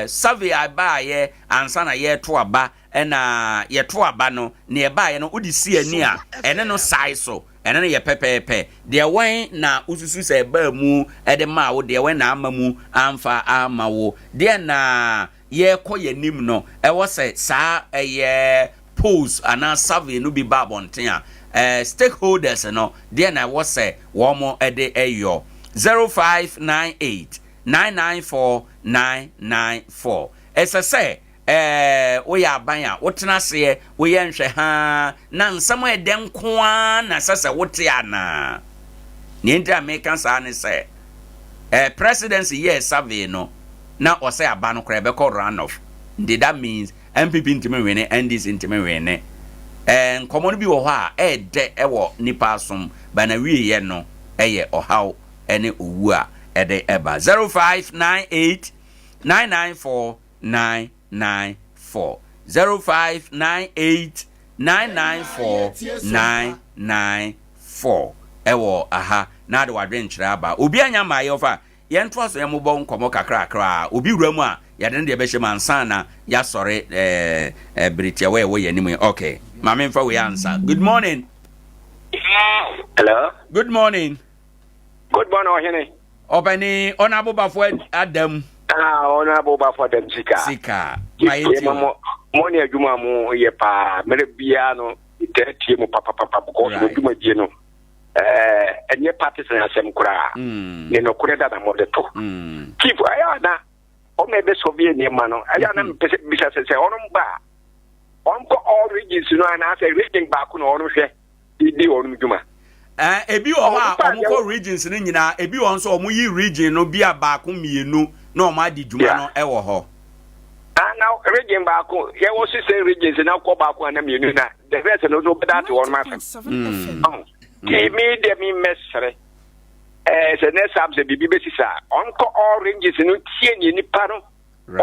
survey aba ye ansa na ye to aba ɛna ye to aba no na ye ba ye no udi si ani a ɛne no sai so ɛne no ye pepepe de wan na ususu sɛ ba mu ɛde ma wo de wan na ama mu amfa ama wo de na ye kɔ ye nim no ɛwɔ sɛ saa ɛyɛ polls ana survey no bi ba bonten a stakeholders no de na ɛwɔ sɛ wo mo ɛde ɛyɔ 0598994994 ɛsɛ sɛ we ya ban a wotena se we ye nhwe ha na nsam eden ko a na sese wote ana ne ntia me kan sa ne se presidency ye survey no na o se aba no kra be call runoff that means MPP ntime wene NDC ntime wene nkomo no bi wo ha de wo nipa som ba na wie ye no eye ohaw ene owu a ede eba 0598994994 0598994994 ewo aha na de wadwe nkyerɛ aba obi anya ma ye ofa ye nto aso ye mobɔ nkomo kakra obi wuramu a ye de be hye mansa na ya sɔre britia we ye nim okay ma me mfa we answer good morning hello good morning ohene obani honorable bafo Adam honorable bafo Adam sika money adwuma mo ye pa mere bia no itetie mo papa ko so adwuma die no enye parties na asem kura ne no kure da na mo de to chief aya na o me be so bi ne ma no aya na bisa se onum ba onko all regions no na say region ba ko no onu hwe di onum dwuma ebi o ha omko regions ni nyina ebi won so omu yi region no bia ba ko mienu na o ma di dwuma no e wo ho now region ba ko ye wo si say regions na ko ba ko na mienu na the rest no so beda to one ma give me the me mesre se ne sab se bibi be sisa onko all regions no tie ni nipa no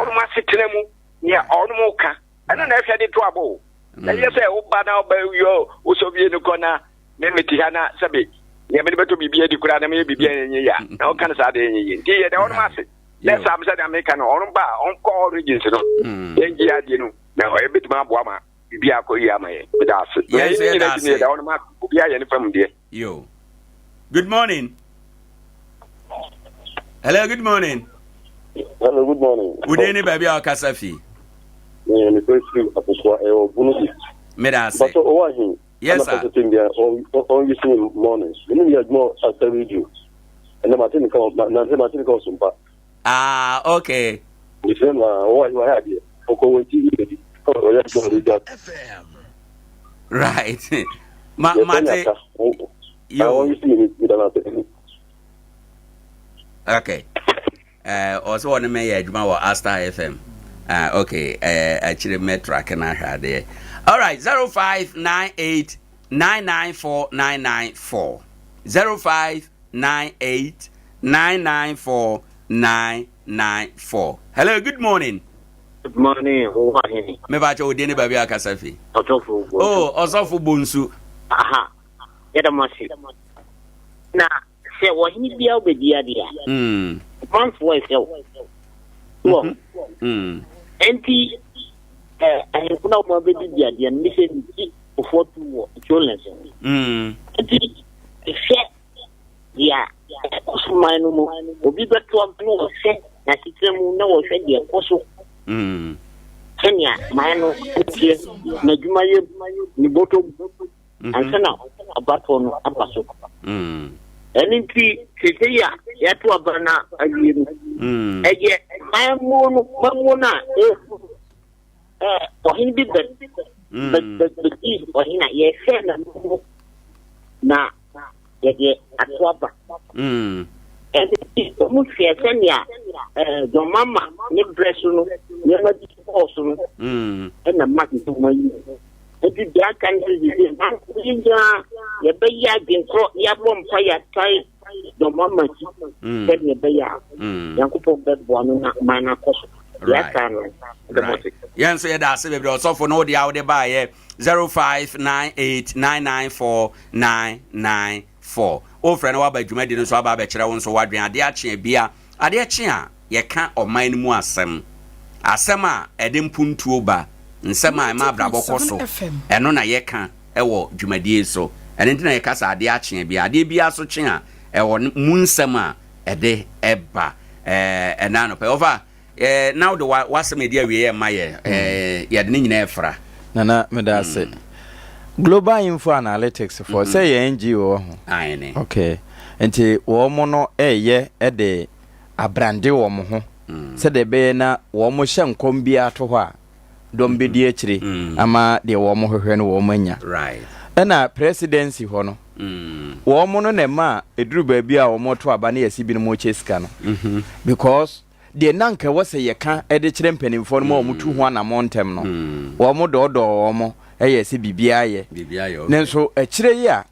on ma setena mu ne on mu ka ana na hwede to abo na ye say wo ba na ba yo wo so bi no kona me metihana sabe ye me beto bibia di kura na me bibia nyi ya na o kan sa de nyi di ye de on ma se let's am say America no on ba on call regions no ye ngi ade no na o ye betu ma bo ama bibia ko yi ama ye that's yes ye ni de on ma bibia ye ni fam de yo good morning hello good morning udeni baby akasafi ni person apokwa e obunu medase but o wa hin yes sir on you see morning you need more after radio and the Martin come Sompa okay you say why you are here oko weti ibedi o ya go radio right Mate you see with another okay also want to make adwuma wa Asta FM okay actually metro can I had all right 0598994994 0598994994 hello good morning me ba cho odi ni ba bi akasafi osofo bonsu aha yeda masi na se wo hini bia obedi ade a man for se wo enti I kuna mo obedi dia dia ni se ni ofo tu wo challenge enti se ya kusuma no mo obi beto ampo se na sitremu na wo hwe dia koso Kenya mayano tie na dwumaye ni boto ansana abato no abaso enti teteya ya to abana agiru eye mamu na ohin bi bet ohin na ye fe na ye atwaba enti mu fe senya do mama ni bresu no ye ma di koso no na mak to mayi enti dia kan di na ye be ya din kro ya bom fa ya tai do mama ti said ye be ya yankopon be bo no na mana koso ya kan yan so ye da se be so for no dia wo de ba ye 0598994994 o frɛ no wa ba dwuma di no so aba ba kyerɛ wo so wadwen ade akye bia ade akye a ye ka oman no mu asɛm a ede mpuntuo ba nsɛm a ma brabɔ koso ɛno na ye ka ɛwɔ dwumadie so ɛne ntina ye ka sa ade akye bia ade bia so kye a ɛwɔ mu nsɛm a ede ɛba ɛna no pɛ over now the wasɛm edi awie ma ye ye de nyina ɛfra nana medase global info analytics for say ye NGO ho ayene okay enti wo mo no eye de abrande wo mo ho se de be na wo mo hye nkom bia to ho a dom be di akire ama de wo mo hwehwe no wo manya right na presidency ho no wo mo no na ma eduru ba bia wo mo to aba na yesi bi no mo cheska no because de nanka wose ye ka e de kire mpanimfo no mo mutu ho na montem no wo mo do wo mo yesi bibia ye nenso e kire yi a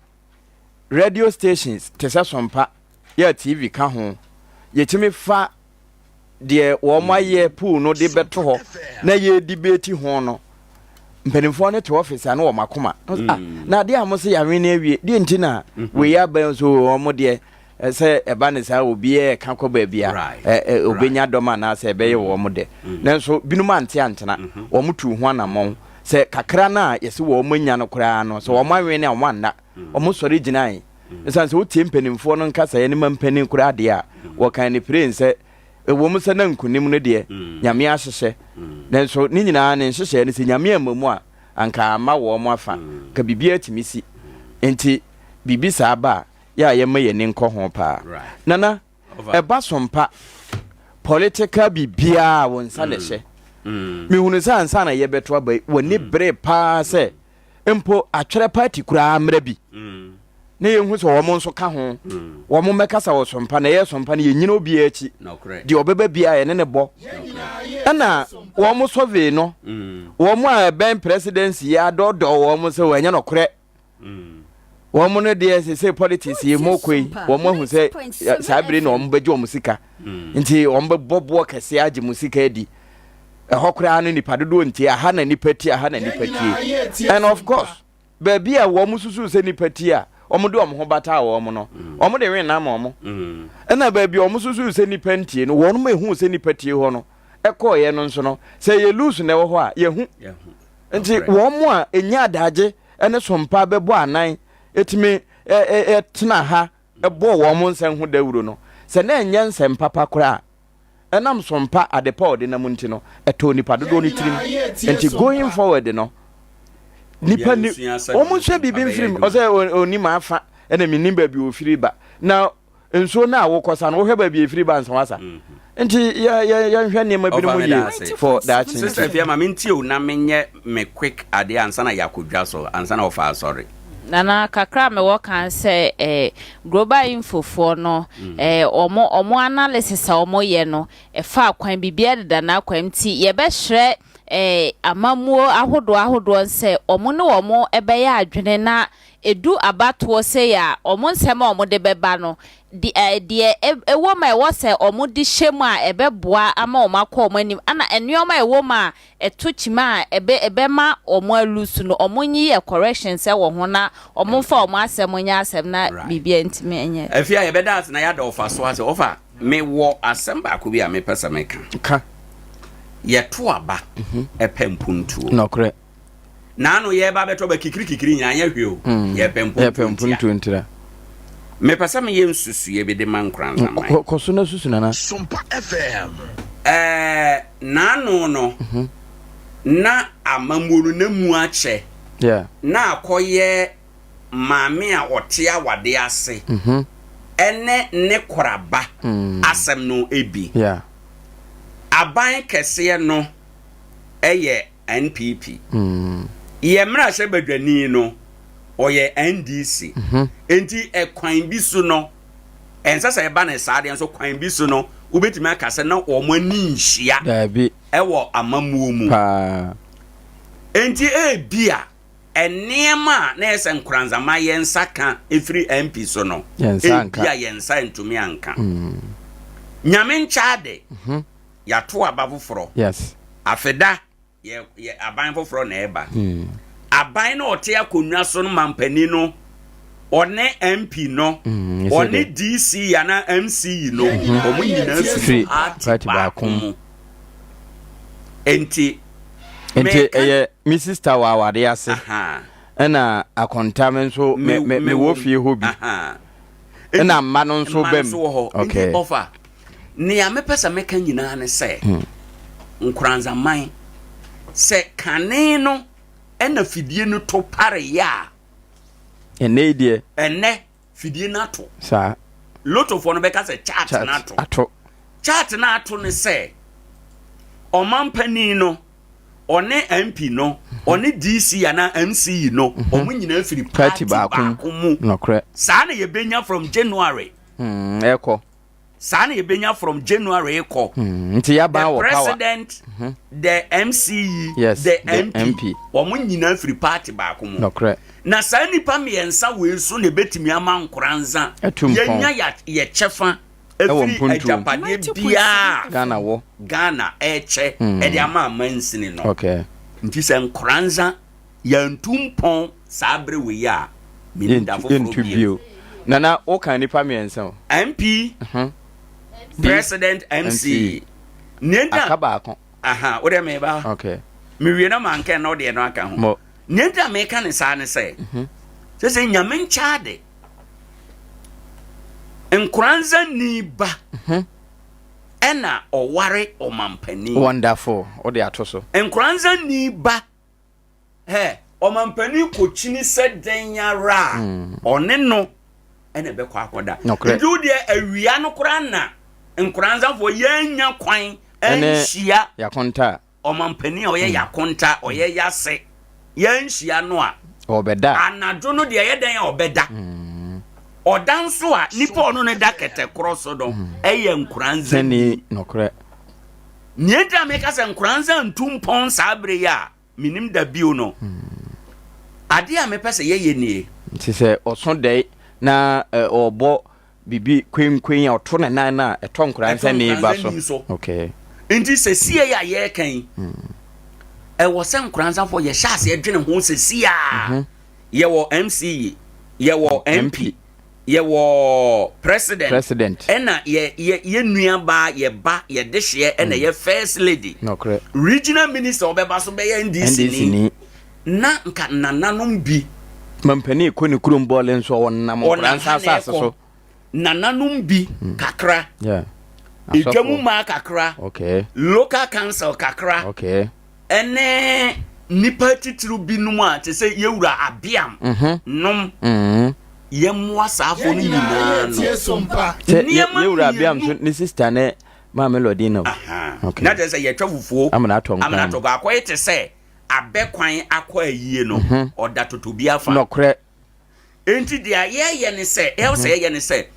radio stations tesa Sompa ya TV ka ho ye timi fa de wo mo ye pool no de beto ho na ye debate ho no mpanimfo ne to office na wo makoma na de amo se ya hwe na awie de ntina we ya ban so wo mo de se eba ne sa obi e ka ko ba bia obenya doma na se ebe ye wo mo de nenso binuma ante antena wo mo tu ho anamon se kakra na yesi wo manya no kura no so wo manwe ne wo anda wo mo sori ginai esan se wo tie mpanimfo no nkasa ye ne mampanin kura de a wo kan ne prince wo mo se na nkunim no de nyame ahyehye nenso ni nyina ne hyehye ne se nyame amamu a anka ama wo mo afa ka bibia timisi enti bibi sa ba ya ye maye ne nko ho pa nana eba Sompa political bibia wo nsa le hye mi hunu sa ansa na ye beto aba woni bre pa se empo atwere party kura amra bi ne ye hu so wo mo nso ka ho wo mo mekasa wo Sompa na ye Sompa na ye nyina obi achi di obeba bia ye ne bo na wo mo sove no wo mo a ben presidency ya dodo wo mo se wanya no kure wo mo ne de se politics ye mo koi wo mo hu se sabire na wo mo beje wo musika nti wo mo bobo kese age musika edi hokra no nipa dodo nti aha na nipa ti and of course baby a wo mususu se nipa ti a omo de omo ho bata wo omo no omo de wen na ma omo na baby omo susu se nipa ntie no wo no mehu se nipa ti ho no ekọ ye no nso no se ye lose na wo ho a ye hu nti wo mo a enya adaje ene Sompa bebo anan etime tena ha ebo wo mo nsen ho dawuro no se na enye nsem papa kora enam Sompa adepa ode na munti no eto nipa dodo ni tirim enti going forward no nipa ni omo hwe bibi mfirim o se oni ma afa ena mi nimba bi ofiri ba na enso na awokosa no wo hwe ba bi efiri ba nso wasa enti ya hwe ne ma bi no ye for that sister fia ma menti o na menye me quick ade ansa na yakodwa so ansa na ofa sorry nana kakra me wo kan se global info for no omo analysis a omo ye no fa kwan bibia de na kwam ti ye be hre amamuo ahodo nse omo ne omo ebe ya adwene na edu abato se ya omo nsema omo de beba no de ewo ma ewo se omo di hyemu a ebeboa ama omo akọ omo anim ana enuoma ewo ma etochima ebe ma omo alusu no omo nyi ye correction se wo ho na omo fa omo asem nya asem na bibia ntime enye afia ye beda na ya da ofa so ase ofa me wo asem ba ko bi a me pesa me ka ye to aba epempuntuo no kre na no ye ba beto ba kikiri nya anya hwe o ye pempuntuo ntira me pesa me ye nsusu ye be de man Nkoranza man ko so na susu na Sompa FM na no na amamuru na mu ache na akoye maame a ote awade ase ene ne koraba asem no ebi aban kese no eye NPP ye mra hye badwani no oye NDC enti ekwan bi so no ensasa eba na saade enso kwan bi so no ubetimi akase na omo ani nhia dabi ewo amamuo mu enti ebia enema na yesa Nkoranza ma yensa ka efiri MP so no ebia yensa ntumi anka nyame nchaade ya to abafoforo yes afeda ye aban foforo na eba aban na ote akonwa so no mampani no one MP no one DC ya na MC no omo nyina free party baako enti Mrs. Tawa wade ase ena akontame nso me wo fie hobi ena mma no nso bem okay offer ne ya mepesa meka nyina ne se Nkoranza man se kane no ena fidie no to pare ya ene die ene fidie na to sa lot of one beka se chat na to chat na to ne se omampani no one MP no one DC ya na MC no omu nyina firi party baako mu nokre sa na ye benya from January eko sa na ye benya from January eko nti ya ban wo power president the MC yes, the MP omu nyina firi party baako mu nokre na sa nipa miensa we so ne betimi ama Nkoranza yenya ye chefa efiri ajapade bia Ghana eche edi ama mansini no okay nti se Nkoranza ya ntumpon sabre we ya mininda interview nana o kan nipa miensa MP president MC nenda akaba akon o de me ba okay mi wie na manke no de no aka ho nenda me kan sa ne se se nyame nchaade Nkoranza ni ba ena oware omampani wonderful o de atoso Nkoranza ni ba omampani kochini se denyara one no ena be kwa akoda ndu de awia no kora na Nkoranza fo yenya kwan enhia yakonta omampani oye yakonta oye yase yenhia no a obeda anado no de ye den obeda odanso a nipa ono ne dakete kroso do eye Nkoranza ni nokre nienta meka se Nkoranza ntumpon sabre ya minim da bio no ade a mepese ye nie nti se oso dai na obo bibi kwenkwen ya oto na na eto Nkoranza ni ba so okay nti se sie ya ye kan wo se Nkoranza fo ye sha se adwene ho se sia ye wo MC ye wo MP ye wo president ena ye nuaba ye ba ye dehye ena ye first lady nokre regional minister obeba so be ye NDC ni na nka nananom bi mampani ko ni kurum bole nso wonnam Nkoranza asase so nananom bi kakra yeah idwamu ma kakra okay local council kakra okay ene nipa titru bi num a te se yewura abiam nom yemwa safo ni nyina no Sompa yewura abiam so ni sister ne ma melody no okay na say ye twafufuo amana to akoye te se abekwan akwa ayie no oda totobi afa nokre enti dia ye ne se ye ne se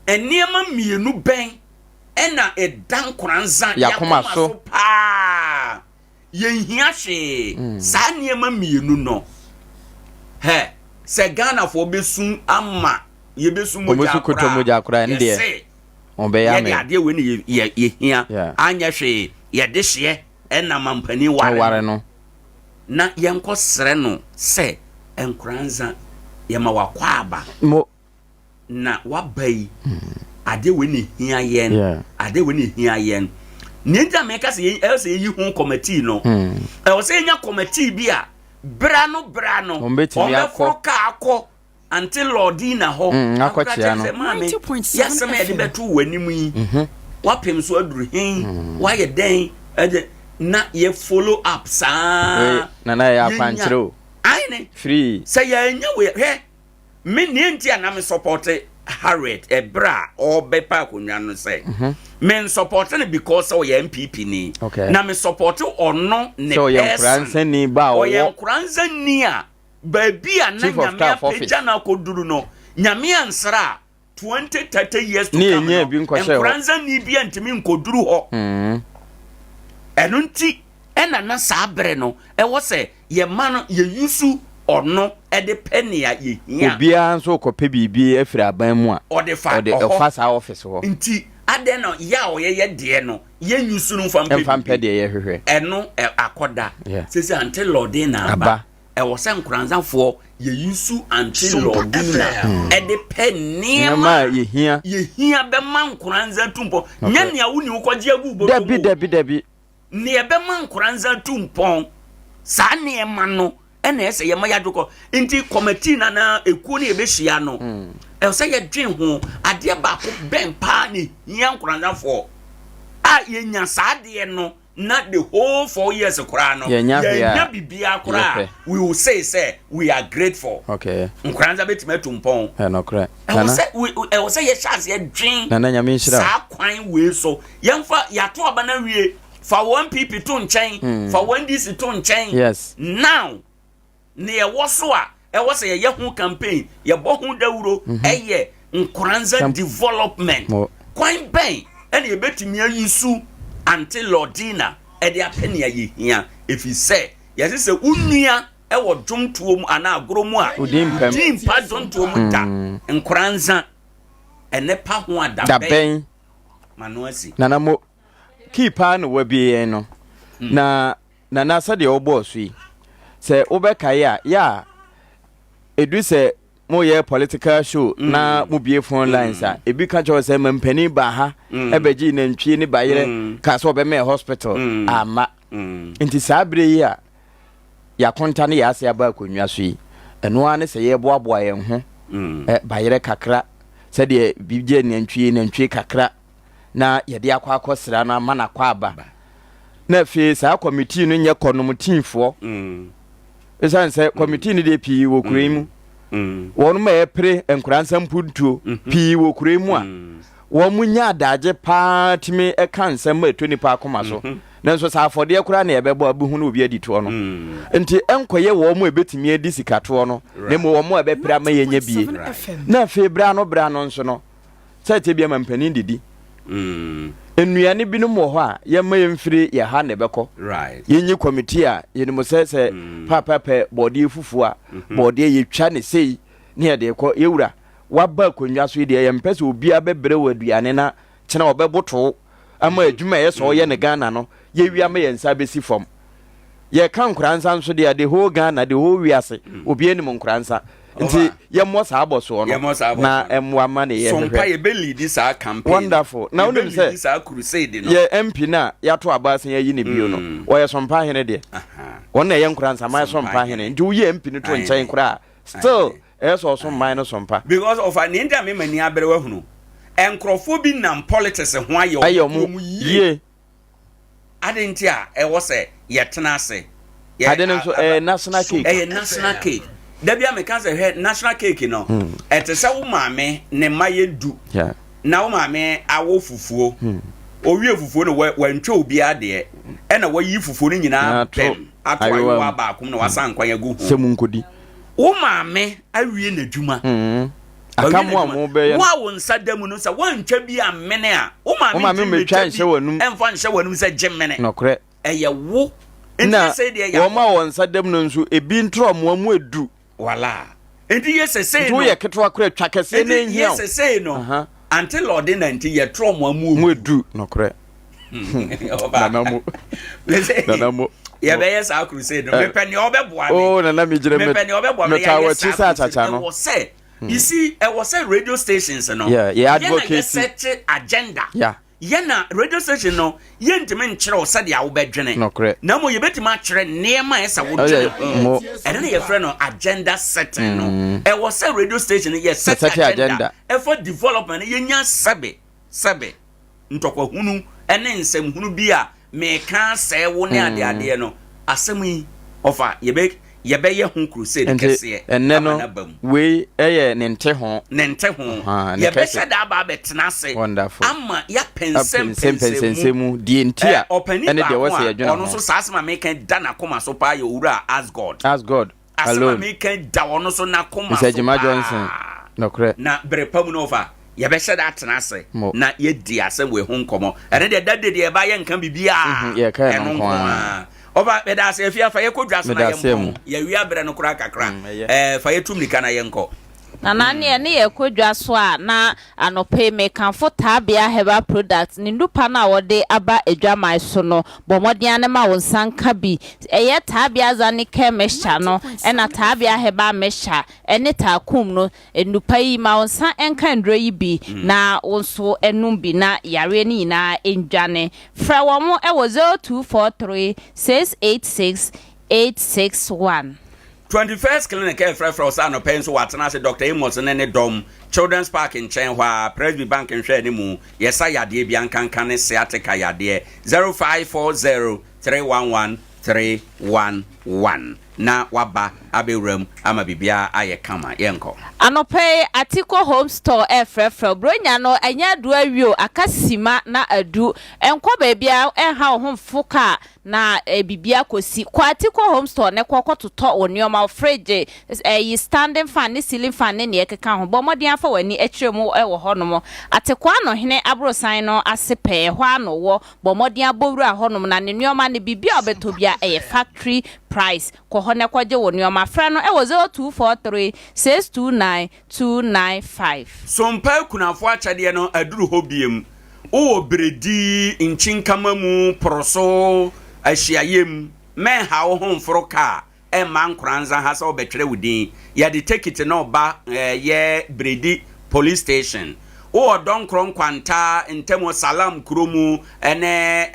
eniema mienu ben ena edan Nkoranza yakoma so pa yenhia hwe sa niema mienu no se Ghana fo besun ama ye besun moja akura ndie onbe ya me ade we ni ye hia anya hwe ye de hye ena mampani ware no na yenko sere no se Nkoranza ye ma wakwa aba na wabai ade we ni hia yen ade we ni hia yen ninja meka se yi hu committee no o se nya committee bi a brano omefroka akọ until lordina ho akọchia no 90.7 de betu wanimu yi wapem so aduru hin wa ye den na ye follow up sa na ya panchiro aine free say ya nya we me nienti ana me support Harriet ebra obepa akonwa no say men support no because o ye MPP ni na me support ono ne so ye Nkoranza ni ba o ye Nkoranza ni a baby a na nyame apeja na koduru no nyame ansra 20-30 years to come Nkoranza ni bi antimi nkoduru ho eno nti ena na sabre no e wo se ye man ye yusu ono ede penny a ye hia obia nso kope bibi afiri aban mu a ode fa sa office ho nti ade no ya ye de no ye nyusu no mfampe de ye hwehwe eno akoda sese ante lorde na aba e wo se nkuranzafo ye yusu ante lorde na ede penny ma ye hia be man nkuranza tumpo nya ne awuni ukoje agu bo dabi ne be man nkuranza tumpon sa ne ma no ena ese ye ma yadoko nti committee na ekuo ne ebehia no e se ye dwen ho ade ba ko ben pa ne hia nkuranzafo a ye nya sa ade no na the whole 4 years kura no ye nya bibia kura we will say we are grateful nkuranza betima tumpon no kra e se ye chance ye dwen na nya me nhira sa kwan we so yemfa yato aba na wie fa 1 pp to nchen fa 1 dc to nchen yes now ne ye woso a e wo se ye ho campaign ye bo ho dawuro eye nkuranza development kwan ben ene ye betimi ayusu until lordina e de apenia ye hia if he say yes say unua e wo dwontuo mu ana agoromu a dimpa dwontuo mu da nkuranza ene pa ho ada ben manuasi nana mo kipa no wabie no na sa de obo so yi se obeka ya edu se mo ye political show na mo bie phone lines a ebi ka cho se mampani ba ha ebeji na ntwie ni bayere ka so be me hospital ama nti sabre yi a ya konta ne ya ase aba akonwa so yi eno ane se ye boaboa ye ho bayere kakra se de bibje na ntwie kakra na yede akwa na mana kwa aba na fe sa committee no nye konom teamfo esan se committee ni de pi wo kuremu wonu ma epre enkuransa mpuntuo pi wo kuremu a wo munya adaje paatimi ekansa ma etoni pa akoma so na nso sa afode kura na yebebo abuhu na obi adito no nti enkoye wo mu ebetimi edi sikato no na mo wo mu ebepre ama yenya bie na fe bra no nso no sa te bia mampani didi enuane binum wo ho a ye ma yemfiri ye ha ne beko yenyi committee a yenimo se papa body fufu a body ye twa ne sei ne ye de ko yewura waba konwa so de ye mpese obi abebre waduane na kyena obeboto ama adwuma ye so ye ne Ghana no ye wi ama ye nsa besi fom ye kan Nkoranza nso de the whole Ghana the whole wiase obi anim Nkoranza nti ye mo sa aboso no na emwa ma ne ye Sompa ye be lead this campaign wonderful na unim say this crusade no ye MP na ya to abasen ye ne bio no wo ye Sompa hene de wona ye Nkoranza ma Sompa hene nti wo ye MP ne to nchen kura still so man Sompa because of an India me mani abere wa hunu enkrofo bi nam politics ho ayo mu ye adentia e wo se ye tena ase aden so national cake national cake dabi American say national cake no etese wo maame ne maye du na wo maame awo fufuo owie fufuo no wantwa obi ade e na wayi fufuo no nyina pem atwa wa ba akum na wasan kwan agu semunkodi wo maame awie na dwuma akamu amu be wa wo nsadam no sa wantwa bi amene a wo maame metwa nhyɛ wanum emfa nhyɛ wanum sɛ gyemene nokre eye wo na wo ma wo nsadam no nso ebi ntro mo amu edu wala enti yesese no ye ketwa kra twa kese na ehia yesese no until Lord na enti ye tro mo amu edu nokre nanamo ye be yes a crusade no me peni obeboa oh na mi gire me peni obeboa me ta wa chi sa chacha no you see it was a radio stations no yeah advocacy set agenda yeah yena radio station no yentime nkyere o sade a wo bedwene na mo ye betima kyere neema esa wo dwene ene ne ye frɛ no agenda setting no e was a radio station ye set agenda e for development yenya sebe ntokwa hunu ene nsem hunu bi a me kan sɛ wo ne ade no asɛm yi ofa ye be ye hu crusade kese ene no we eye ne nte ho ye be hye da ba betena ase ama ya pensem die ntia ene de wose ye dwena ono so saasema me kan da na koma so pa ye owura ask god alone me kan da ono so na koma so Jima Johnson nokre na brepam no over ye be hye da tena ase na ye di asem we hu nkomo ene de dade de ba ye nkan bibia ye kan nko Oba bedase afia fa yekodwa so na yempo ya wi abre no kura kakra fa yetum nika na yenko na nane ne yekodwa so a na anope make for tabia heba products ni ndupa na wode aba edwamai so no bomodian ma wonsanka bi eye tabia za ne kemesha no na tabia heba mesha ene takum no ndupa yi ma wonsan enka ndro yi bi na wonso enum bi na yare ni na endwane fra wo mo e wo 0243 686 861 21st clinic for Sano Penso Watana Dr. Amos and Dom Children's Park in Chenhua Presby Bank in Shedimu yes I de Biancan Cane Seatica Yade 0540 311 311 na waba aberum ama bibia aye kama yenko anope atiko home store efrefre bronya no anya do awio akasima na adu enko bebia enha ho mfuka na bibia kosi kwa atiko home store ne kokototo onioma fridge yi standing fan ne ceiling fan ne ekeka ho bomodian fa wani ekremu ewo honom atikwa no hene abrosan no asepe ho ano wo bomodian bowura honom na ne nioma ne bibia obetobia factory price ko hone kwaje wonioma fra no ewo 0243 629 295 Sompa kunafo achade no aduru hobiem o bredi nchinkama mu proso ahyiayem men ha wo homforo ka e man Nkoranza ha so betwere wudin ya de take it no ba ye bredi police station o don kron kwanta ntemo salam kromu ene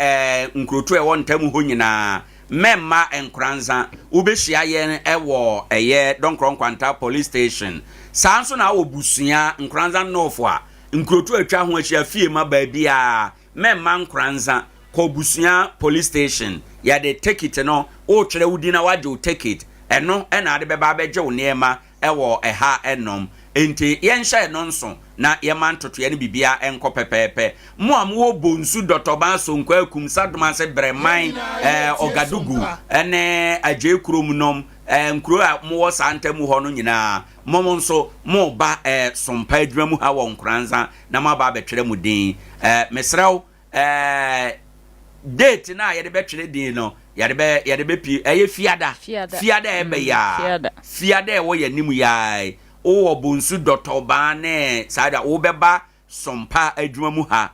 nkrotu e won ntemo ho nyina memma Nkoranza ubehia ye ewo eye don kron kwanta police station sanso na obusua Nkoranza nofo a nkrotu atwa ho ahia fie ma ba bia memma Nkoranza ko busua police station ya de take it no o twere wudi na waje take it eno na ade beba beje wo niema ewo eha enom enti yensha enonso na yemantoto ye ne bibia enko pepepe mo am wo bonsu dotoba so nkwa akum sadoma se breman ogadugu ene aje krom nom nkro a mo wo santamu ho no nyina momo nso mo ba sompa adwamu ha wo Nkoranza na ma ba betwere mu din mesrew date na yede betwere din no yede be pi fiada ebe ya fiada wo ye nimu ya o obunsu dotoba ne sada wo beba sompa adwamu ha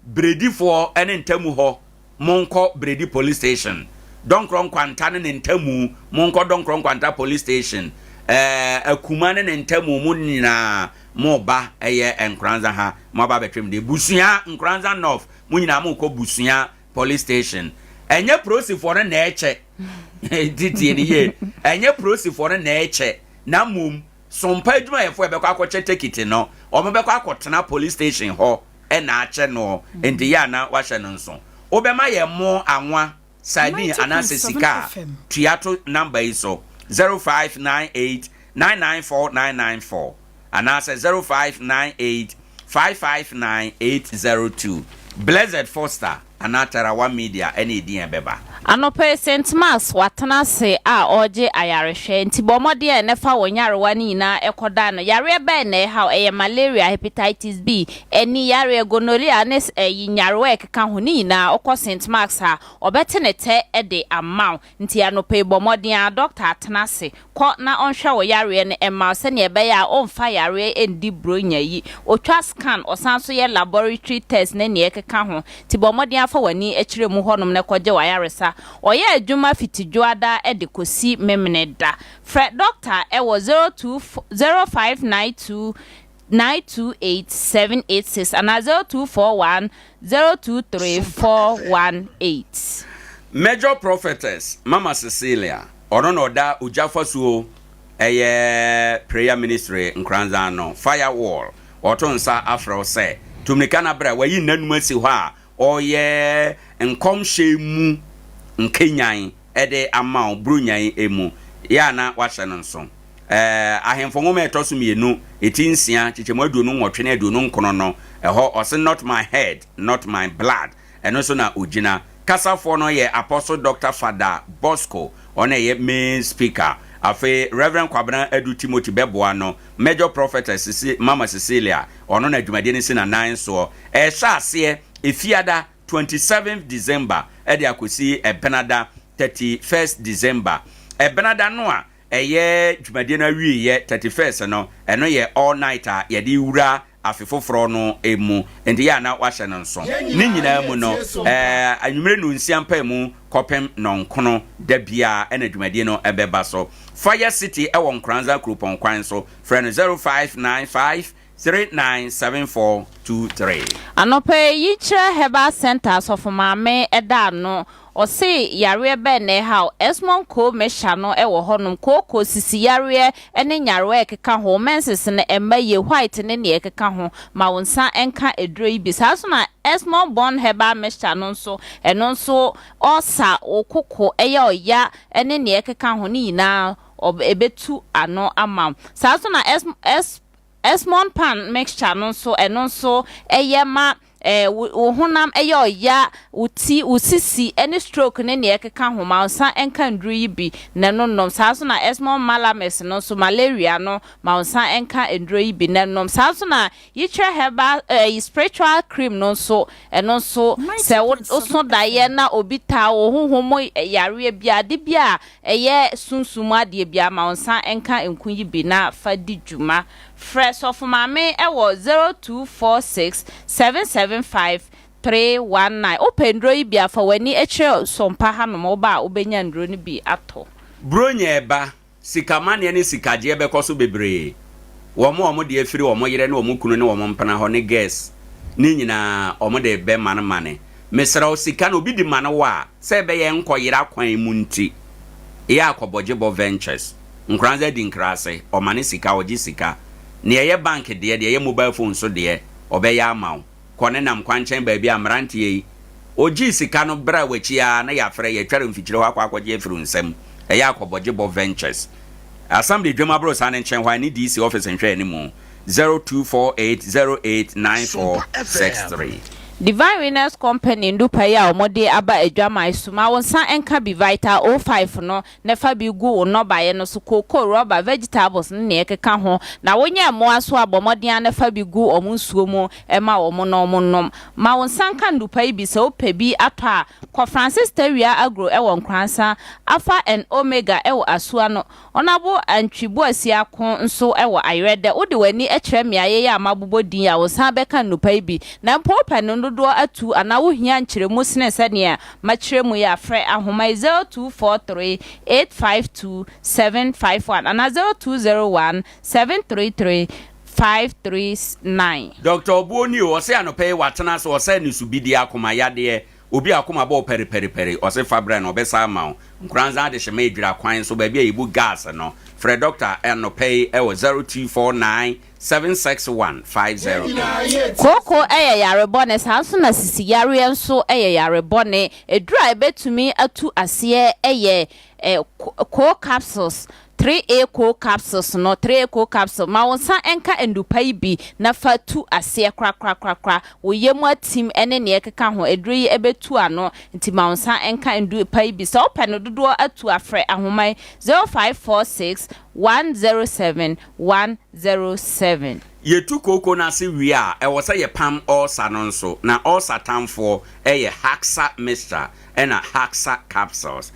bredi for ene ntamu ho monko bredi police station donkron kwanta ne ntamu monko donkron kwanta police station akuma ne ntamu mu nyina mo ba eye Nkoranza ha mo ba betwem de busua Nkoranza north mu nyina mo ko busua police station enye prosi for na eche titi ni ye enye prosi for na eche na mum sompa adwuma yefo ebekwa akọche tekiti no omebekwa akọtena police station ho na ache no enti ya na wahye no nso obema ye mo anwa sardine anase sika tuato number iso 0598 994994 anase 0598 559802 Blessed Foster anatara one media any din beba anope St. Mass watana se a oje ayarehwe nti bomode e nefa wonyarewa ni na ekoda no yare be na ha malaria hepatitis B eni yare gonorrhea ne yinyarewa ekeka ho ni na okọ St. Mass ha obetenete de amount nti anope bomode a doctor atana se ko na onhwe wo yare ne ema se ne be ya onfa yare endi bronya yi otwa scan osanso ye laboratory test ne ne ekeka ho nti bomode afa wani ekire mu honom ne koje wa yaresa oye adwuma fitidwoada edikosi memneda fre doctor e wo 0592 928 and 0241 023418 Major Prophetess Mama Cecilia ono da ujafasuo eye prayer ministry Nkoranza no firewall otonsa afro se tumnikana bra wayi nanum asi ho a oye nkomhye mu nkenyan ede amount brunyan emu ya na wahye no nso ahemfo ngoma etoso mienu etinsia chichemu aduonu nwotwe na aduonu nkono no eho ose not my head not my blood eno so na ojina kasafo no ye Apostle Dr. Father Bosco ona ye main speaker afi Reverend Kwabena Edu Timothy Beboa no Major Prophetess Mama Cecilia ono na adwumade ne si na nan so sha ase efiada 27th December edi akosi Benada 31st December ebenada no a eye dwumade na wie ye 31st no eno ye all night a ye di wura afefoforo no emu enti ya na wahye no nso ni nyina mu no anwumre no nsiampa mu kopem nonkono da bia ena dwumade no ebeba so Fire City ewo Nkoranza Krupon kwan so friend 0595 397423 Anope yichre Heba Center of Mame Edano o se yare be ne ha Esmond ko mesha no ewo honum ko sisi yare ene nyare ekeka ho menses ne emaye white ne ne ekeka ho ma wonsa enka edro yi bisa so na Esmond born Heba mesha no so eno so osa okoko eye oya ene ne ekeka ho ni na ebetu ano amam sa so na Esmond pan mixture no so eno so eyema honam eyo ya usisi any stroke ne ne ekeka homa nsa enka ndru yi bi nanom sa so na Esmond malames no so malaria no ma nsa enka ndru yi bi nanom sa so na yitre Heba spiritual cream no so eno so se so daye na obita wo honhomo yare bia de bia eye sunsum ade bia ma nsa enka enku yi bi na fadi djuma fresh of mame ewo 0246 775 319 opendro yi bia fa wani eche sompa hanom oba obenya ndro ni bi ato bronya eba sikamane ne sikaje bekoso bebre womo de afiri womo yere ne womo kunu ne womo mpana ho ne gas ni nyina womo de be mane mesra sika no bi di mane wa se be ye nkoyira kwan mu nti ya akoboje bo ventures Nkoranza di nkrase o mane sika oji sika ne ye bank de ye mobile phone so de obeya amaw kone nam kwanchen ba bi amrante yi oji sika no bra wachi ya na ya frɛ ye tware mfikyire hɔ akwaje afiru nsam ya akoboje bo ventures assembly dwema bro san nchen hwa ni DC office nhwɛ ni mu 0248089463 Divine Winners Company ndupa ya omode aba adwama isuma wonsa enka bi vital 05 no nefa bi gu no baye no so koko rubber vegetables ne ekeka ho na wonya mo aso abomoden nefa bi gu omunsuo mu ema omo no omonnom ma wonsa nka ndupa bi se opebi ato a ko Francis Tawia agro ewo Nkoranza Alpha and Omega ewo asua no onabo antwibo asia ko nso ewo ayrede wode wani ekere miaye ya mabobodin ya wonsa beka ndupa bi na mpopa no do atu ana wo hia nkyeremu sene sene ma kyeremu ya frɛ ahoma 0243852751 ana 0201733539 Dr. Obuoni o se anope watena so se ni subidi akoma yade obi akoma bo peri o se fabra no be sa ma Nkoranza de hye edwira kwan so ba bia yibu gas no frɛ Dr. Anope 0249761150 Koko yarebone sanso na sisi yare enso yarebone edura ebetumi atu ase co capsules 3A co capsules no 3A co capsule ma wonsa enka endupai bi na fatu ase kra wo yemu atim ene ne ekeka ho eduru yi ebetu ano nti ma wonsa enka endupai bi so peno dodo atu afre ahomai 0546 107 yetu koko na se wi a e wo se ye pam ulcer no nso na ulcer tamfo ye haxa mixture na haxa capsules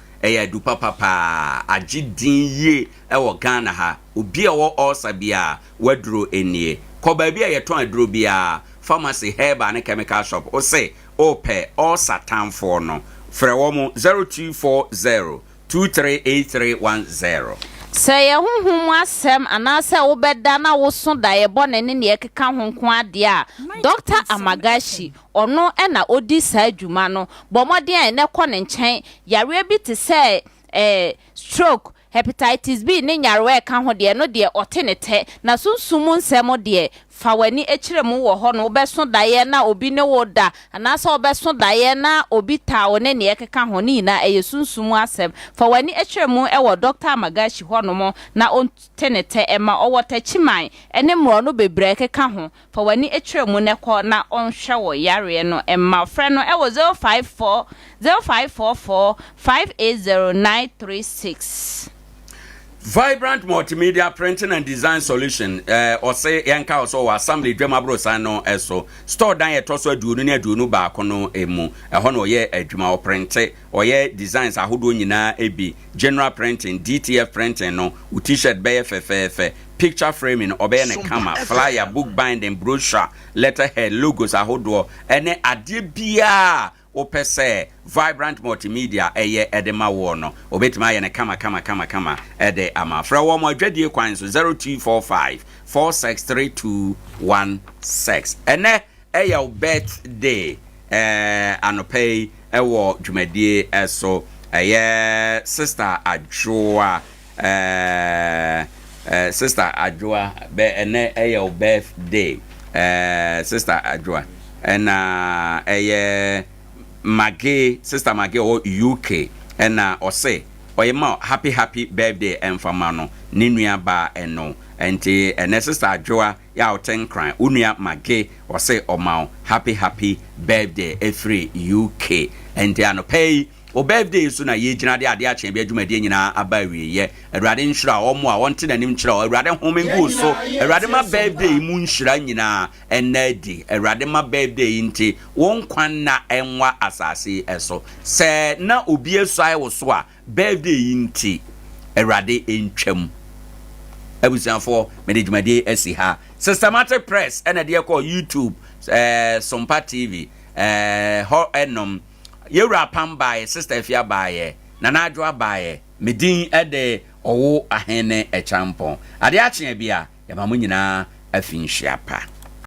du papa agidin ye wo Ghana ha obi a wo ulcer bia waduro enie ko ba bia ye ton aduro bia pharmacy herbal and chemical shop o se ope ulcer tamfo no frɛ wo mu 0240 238310 Say a hum asem anasa obeda na woso da ye bone ne ne ekeka honko ade a Dr. Amagashi ono na odi sa adwuma no bomode ne kɔ ne nkyɛn yare bi te say stroke hepatitis B ne nyarwe ka ho de no de otenete na sunsumu nsɛm de fa wani ekiremu wo ho no obeso daye na obi ne woda anasa obeso daye na obi ta one ne ekeka ho ni na sunsumu asɛm fa wani ekiremu wo Dr. Amagashi ho no mo na ontenete ema owotachiman ene mro no bebre ekeka ho fa wani ekiremu ne kɔ na onhwɛ wo yare no ema frɛ no wo 0544 580936 Vibrant multimedia printing and design solution or say yanka also assembly drama bro sano eso store dan ye toso aduonu ne aduonu ba kono emu ho no ye adwuma o printe or ye designs ahodo nyina ebi general printing DTF printing no t-shirt be fe picture framing obey ne camera flyer book binding brochure letterhead logos ahodo ene ade bia opese Vibrant multimedia eye edema wo no obetima ye ne kama ede ama fra wo mo adwadie kwan so 0245 463216 ene eye birthday anopay ewo dwumadie eso eye sister Adwoa sister Adwoa be ene eye birthday sister Adwoa ena eye Mage, sister Mage or UK, and say, Oyema, happy birthday, and famano, Ninuya ba and no, and sister Joa, ya 10 crime, Unia Mage, or say, Omao, happy birthday, every UK, and they are pay. O birthday so na ye gina de ade a chen be adwuma de nyina abawie ye awrade nhira o mo a wonte nanim nhira o awrade homengu so awrade ma birthday mu nhira nyina enadi awrade ma birthday nti won kwan na enwa asase eso se na obi esuai wo so a birthday nti awrade entwam abusanfo medjumade asi ha systematic press ena de call YouTube Sompa TV ho enom Yura Pambaye, Sister Fia Baye, Nanadwa Baye, Medin Ede, Owo Ahene, a champon. Adiachia Bia, Yamamunina, a fin shiapa.